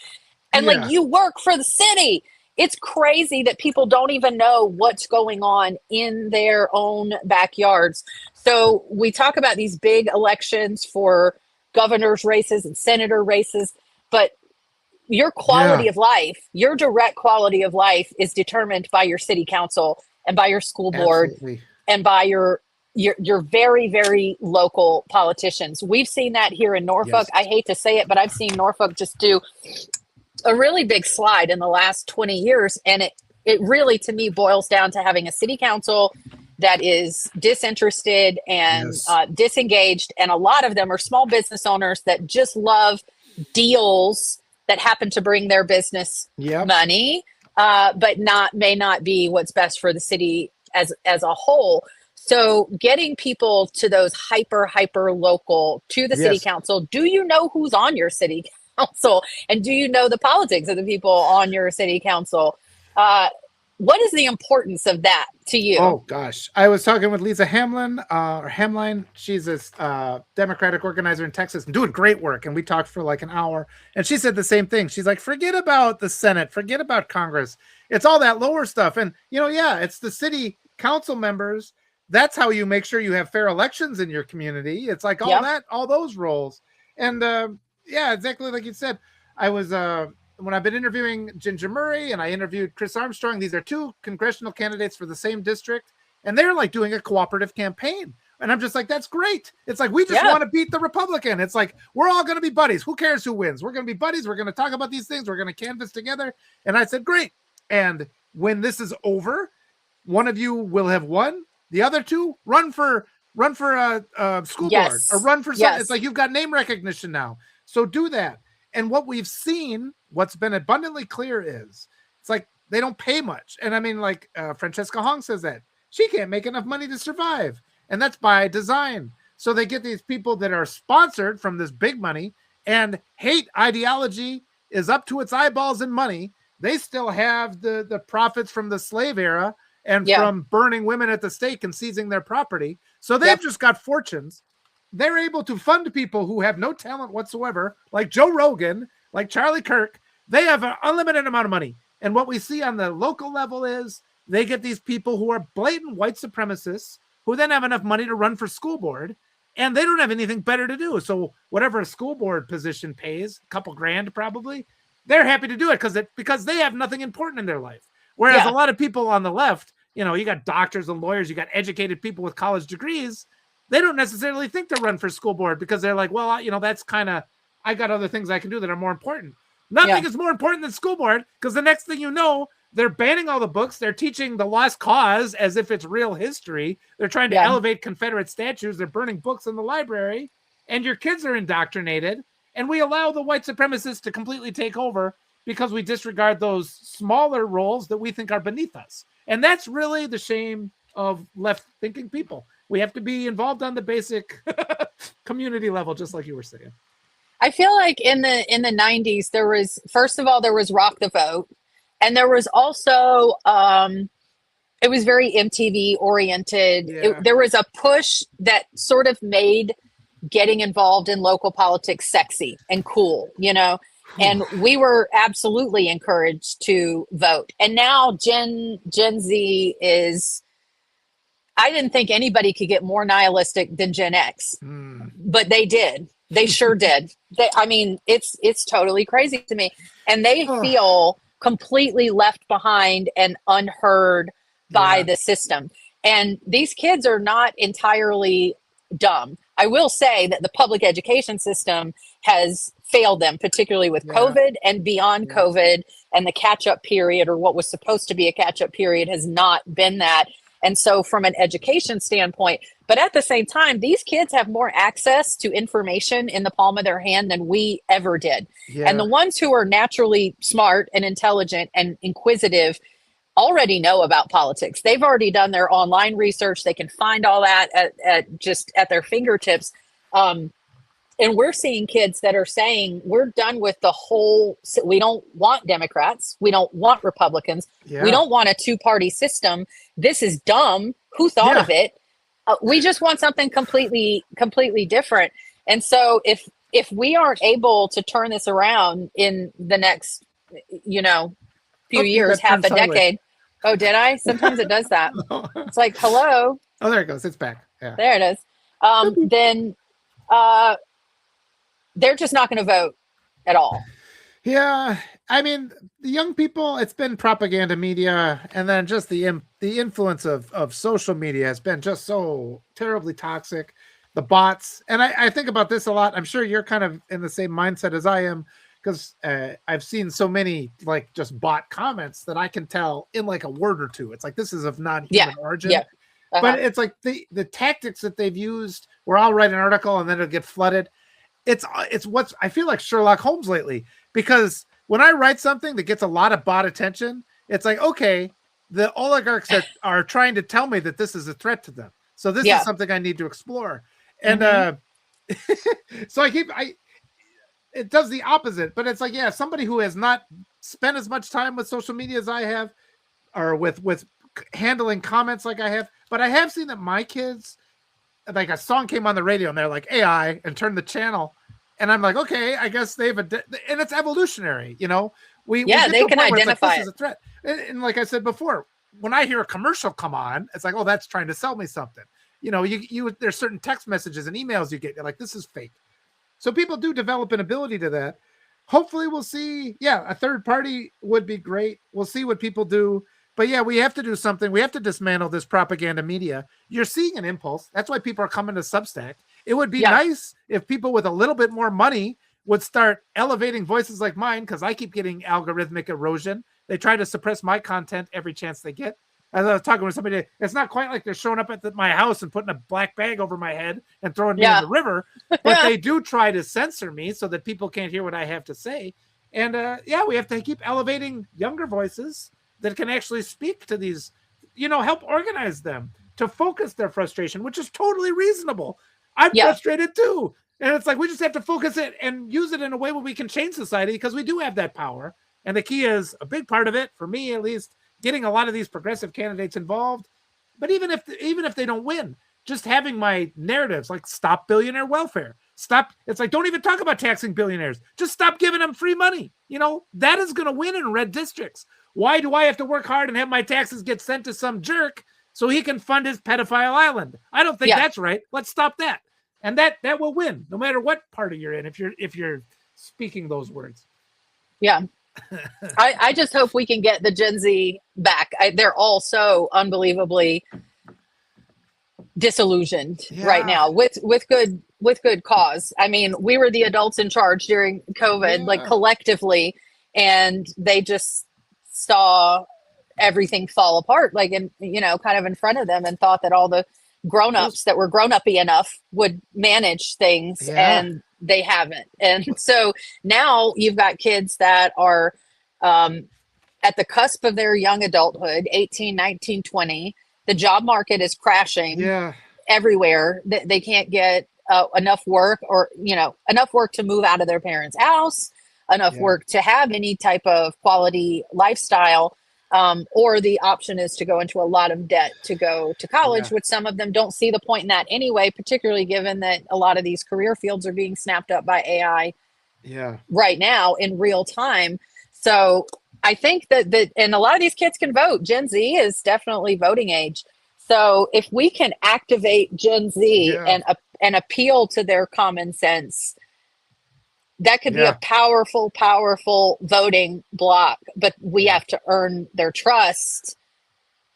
Speaker 1: And like, you work for the city. It's crazy that people don't even know what's going on in their own backyards. So we talk about these big elections for governor's races and senator races, but your quality of life, your direct quality of life is determined by your city council and by your school board and by your very, very local politicians. We've seen that here in Norfolk. I hate to say it, but I've seen Norfolk just do a really big slide in the last 20 years. And it really, to me, boils down to having a city council that is disinterested and disengaged. And a lot of them are small business owners that just love deals that happen to bring their business money, but may not be what's best for the city as a whole. So getting people to those hyper local, to the city council. Do you know who's on your city council? And do you know the politics of the people on your city council? What is the importance of that to you?
Speaker 2: Oh gosh. I was talking with Lisa Hamline. She's a Democratic organizer in Texas and doing great work. And we talked for like an hour, and she said the same thing. She's like, forget about the Senate, forget about Congress. It's all that lower stuff. And it's the city council members. That's how you make sure you have fair elections in your community. It's like all those roles. And exactly like you said. I was when I've been interviewing Ginger Murray and I interviewed Chris Armstrong, these are two congressional candidates for the same district, and they're like doing a cooperative campaign. And I'm just like, that's great. It's like, we just want to beat the Republican. It's like, we're all going to be buddies. Who cares who wins? We're going to be buddies. We're going to talk about these things. We're going to canvass together. And I said, great. And when this is over, one of you will have won. The other two run for a school board or run for something. It's like, you've got name recognition now. So do that. And what we've seen, what's been abundantly clear is it's like they don't pay much. And I mean, like Francesca Hong says that she can't make enough money to survive. And that's by design. So they get these people that are sponsored from this big money, and hate ideology is up to its eyeballs in money. They still have the profits from the slave era and from burning women at the stake and seizing their property. So they've just got fortunes. They're able to fund people who have no talent whatsoever, like Joe Rogan, like Charlie Kirk. They have an unlimited amount of money. And what we see on the local level is they get these people who are blatant white supremacists who then have enough money to run for school board, and they don't have anything better to do. So whatever a school board position pays, a couple grand probably, they're happy to do it because they have nothing important in their life. Whereas a lot of people on the left, you got doctors and lawyers, you got educated people with college degrees. They don't necessarily think to run for school board because they're like, well, that's kind of, I got other things I can do that are more important. Nothing is more important than school board, because the next thing you know, they're banning all the books. They're teaching the lost cause as if it's real history. They're trying to elevate Confederate statues. They're burning books in the library, and your kids are indoctrinated. And we allow the white supremacists to completely take over because we disregard those smaller roles that we think are beneath us. And that's really the shame of left-thinking people. We have to be involved on the basic community level, just like you were saying.
Speaker 1: I feel like in the 90s, there was Rock the Vote. And there was also, it was very MTV oriented.
Speaker 2: Yeah.
Speaker 1: There was a push that sort of made getting involved in local politics sexy and cool, and we were absolutely encouraged to vote. And now Gen Z is, I didn't think anybody could get more nihilistic than Gen X. but they did. They sure did. I mean, it's totally crazy to me. And they feel completely left behind and unheard by the system. And these kids are not entirely dumb. I will say that the public education system has failed them, particularly with COVID and beyond COVID, and the catch-up period, or what was supposed to be a catch-up period, has not been that. And so from an education standpoint, but at the same time, these kids have more access to information in the palm of their hand than we ever did. And the ones who are naturally smart and intelligent and inquisitive already know about politics. They've already done their online research. They can find all that at their fingertips. And we're seeing kids that are saying, we're done with the whole, we don't want Democrats. We don't want Republicans. We don't want a two-party system. This is dumb. Who thought of it? We just want something completely different. And so if we aren't able to turn this around in the next, few years, half a decade. Oh, did I? Sometimes it does that. It's like, hello.
Speaker 2: Oh, there it goes. It's back. Yeah.
Speaker 1: There it is. Then they're just not going to vote at all.
Speaker 2: Yeah. I mean, the young people, it's been propaganda media, and then just the influence of social media has been just so terribly toxic. The bots. And I think about this a lot. I'm sure you're kind of in the same mindset as I am, because I've seen so many like just bot comments that I can tell in like a word or two. It's like, this is of non-human origin.
Speaker 1: Yeah.
Speaker 2: But it's like the tactics that they've used, where I'll write an article and then it'll get flooded. It's what's, I feel like Sherlock Holmes lately, because when I write something that gets a lot of bot attention, it's like, okay, the oligarchs are trying to tell me that this is a threat to them. So this is something I need to explore. And so it does the opposite, but it's like, somebody who has not spent as much time with social media as I have, or with handling comments like I have, but I have seen that my kids, like a song came on the radio and they're like AI and turned the channel. And I'm like, okay, I guess and it's evolutionary, we
Speaker 1: they can identify
Speaker 2: like, this is a threat. And like I said before, when I hear a commercial come on, it's like, oh, that's trying to sell me something. There's certain text messages and emails you get, you're like, this is fake. So people do develop an ability to that. Hopefully we'll see. A third party would be great. We'll see what people do. But we have to do something. We have to dismantle this propaganda media. You're seeing an impulse. That's why people are coming to Substack. It would be nice if people with a little bit more money would start elevating voices like mine, because I keep getting algorithmic erosion. They try to suppress my content every chance they get. As I was talking with somebody, it's not quite like they're showing up at my house and putting a black bag over my head and throwing me in the river, but they do try to censor me so that people can't hear what I have to say. And we have to keep elevating younger voices that can actually speak to these, help organize them to focus their frustration, which is totally reasonable. I'm frustrated too. And it's like, we just have to focus it and use it in a way where we can change society, because we do have that power. And the key is, a big part of it, for me at least, getting a lot of these progressive candidates involved. But even if they don't win, just having my narratives like stop billionaire welfare, it's like, don't even talk about taxing billionaires. Just stop giving them free money. That is going to win in red districts. Why do I have to work hard and have my taxes get sent to some jerk so he can fund his pedophile island? I don't think that's right. Let's stop that. And that will win, no matter what party you're in, if you're speaking those words.
Speaker 1: Yeah. I just hope we can get the Gen Z back. They're all so unbelievably disillusioned right now with good cause. I mean, we were the adults in charge during COVID, like collectively, and they just saw everything fall apart, like kind of in front of them, and thought that all the grown-ups that were grown-uppy enough would manage things, and they haven't. And so now you've got kids that are at the cusp of their young adulthood, 18, 19, 20. The job market is crashing everywhere. They can't get enough work, or enough work to move out of their parents' house, enough work to have any type of quality lifestyle. Or the option is to go into a lot of debt to go to college, which some of them don't see the point in that anyway, particularly given that a lot of these career fields are being snapped up by AI right now in real time. So I think that and a lot of these kids can vote. Gen Z is definitely voting age. So if we can activate Gen Z and and appeal to their common sense, that could be a powerful, powerful voting block. But we have to earn their trust,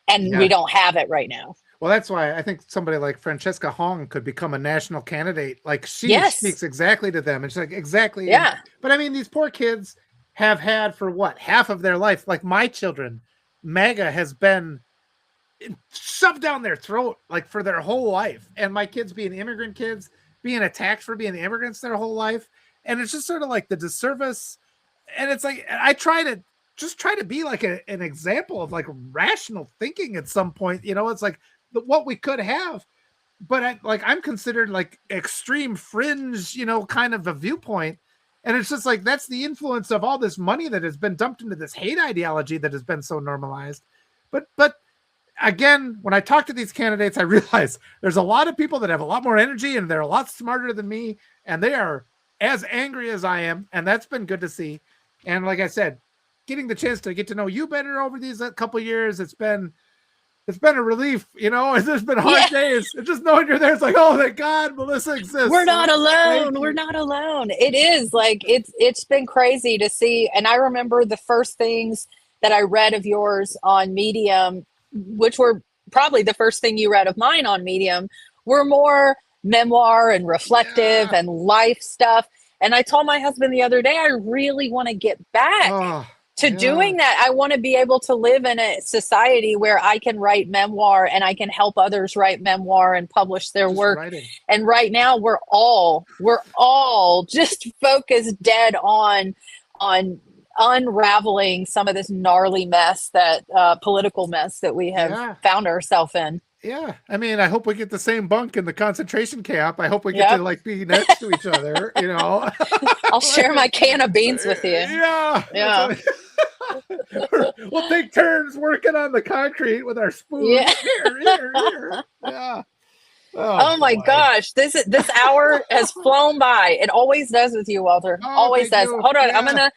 Speaker 1: and we don't have it right now.
Speaker 2: Well, that's why I think somebody like Francesca Hong could become a national candidate. Like she speaks exactly to them. It's like exactly.
Speaker 1: Yeah.
Speaker 2: But I mean, these poor kids have had for what, half of their life, like my children, MAGA has been shoved down their throat like for their whole life. And my kids being immigrant kids, being attacked for being immigrants their whole life. And it's just sort of like the disservice. And it's like, I try to be like an example of like rational thinking at some point. You know, it's like what we could have, but I'm considered like extreme fringe, you know, kind of a viewpoint. And it's just like, that's the influence of all this money that has been dumped into this hate ideology that has been so normalized. But again, when I talk to these candidates, I realize there's a lot of people that have a lot more energy and they're a lot smarter than me. And they are as angry as I am. And that's been good to see. And like I said, getting the chance to get to know you better over these couple of years, it's been a relief, you know. There's been hard days. It's just knowing you're there. It's like, oh, thank God, Melissa exists.
Speaker 1: We're not alone. We're not alone. It is like, it's been crazy to see. And I remember the first things that I read of yours on Medium, which were probably the first thing you read of mine on Medium, were more memoir and reflective and life stuff. And I told my husband the other day, I really want to get back to doing that. I want to be able to live in a society where I can write memoir and I can help others write memoir and publish their work.
Speaker 2: Writing.
Speaker 1: And right now we're all just focused dead on unraveling some of this gnarly mess, that political mess that we have found ourselves in.
Speaker 2: Yeah. I mean, I hope we get the same bunk in the concentration camp. I hope we get to like be next to each other, you know.
Speaker 1: I'll share my can of beans with you.
Speaker 2: Yeah. We'll take turns working on the concrete with our spoons.
Speaker 1: Yeah.
Speaker 2: Here. Yeah.
Speaker 1: Oh my gosh. This hour has flown by. It always does with you, Walter. Always does. Hold on. Yeah.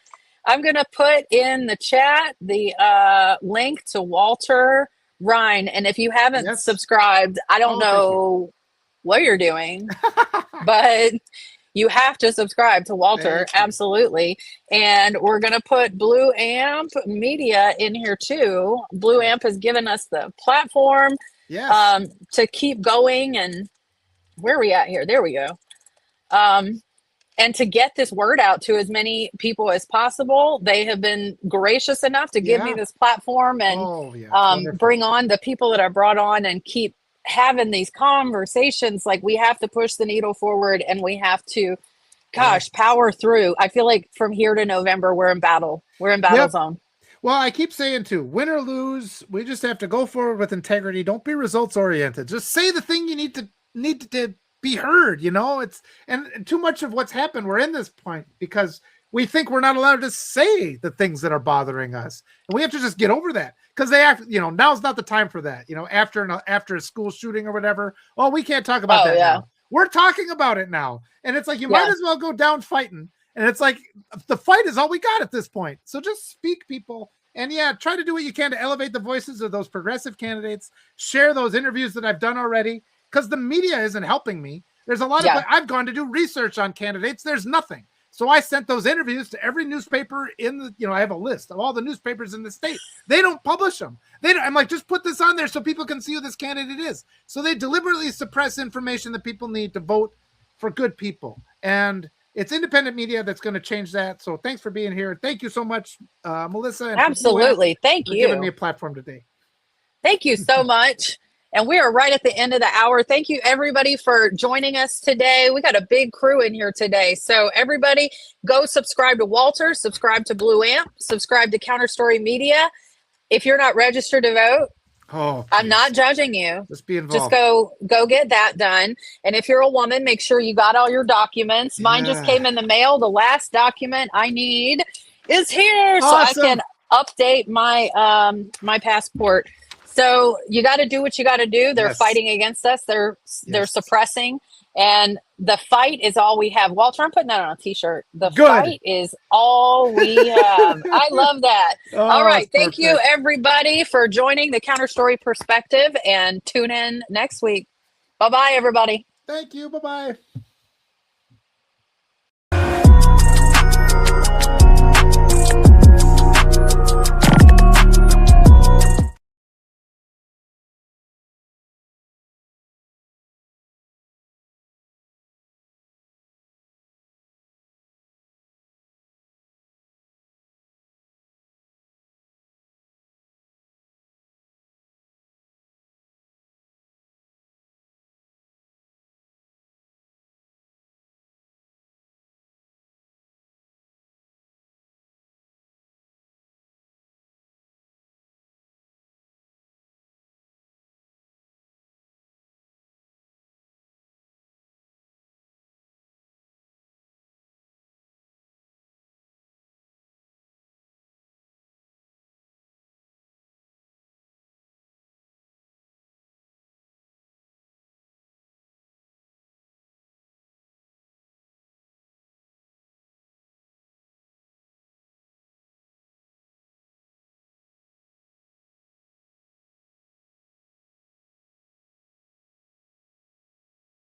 Speaker 1: I'm gonna put in the chat the link to Walter Ryan, and if you haven't subscribed, I don't know what you're doing, but you have to subscribe to Walter. Absolutely. And we're going to put Blue Amp Media in here too. Blue Amp has given us the platform to keep going. And where are we at here? There we go. And to get this word out to as many people as possible. They have been gracious enough to give me this platform and bring on the people that I brought on and keep having these conversations. Like, we have to push the needle forward, and we have to, power through. I feel like from here to November, we're in battle. We're in battle zone.
Speaker 2: Well, I keep saying too, win or lose, we just have to go forward with integrity. Don't be results oriented. Just say the thing you need to be heard, you know. And too much of what's happened, we're in this point because we think we're not allowed to say the things that are bothering us, and we have to just get over that, because now's not the time for that. You know, after a school shooting or whatever, we can't talk about that now. We're talking about it now, and it's like you might as well go down fighting, and it's like the fight is all we got at this point. So just speak, people, and try to do what you can to elevate the voices of those progressive candidates. Share those interviews that I've done already, because the media isn't helping me. There's a lot of I've gone to do research on candidates. There's nothing. So I sent those interviews to every newspaper I have a list of all the newspapers in the state. They don't publish them. I'm like, just put this on there so people can see who this candidate is. So they deliberately suppress information that people need to vote for good people. And it's independent media that's going to change that. So thanks for being here. Thank you so much, Melissa. And
Speaker 1: absolutely. Thank you
Speaker 2: for giving me a platform today.
Speaker 1: Thank you so much. And we are right at the end of the hour. Thank you, everybody, for joining us today. We got a big crew in here today. So everybody, go subscribe to Walter, subscribe to Blue Amp, subscribe to Counterstory Media. If you're not registered to vote, I'm not judging you.
Speaker 2: Just be involved.
Speaker 1: Just go get that done. And if you're a woman, make sure you got all your documents. Mine just came in the mail. The last document I need is here, so I can update my my passport. So you got to do what you got to do. They're fighting against us. They're suppressing, and the fight is all we have. Walter, I'm putting that on a t-shirt. The fight is all we have. I love that. All right. Thank you, everybody, for joining the Counterstory Perspective, and tune in next week. Bye-bye, everybody.
Speaker 2: Thank you. Bye-bye.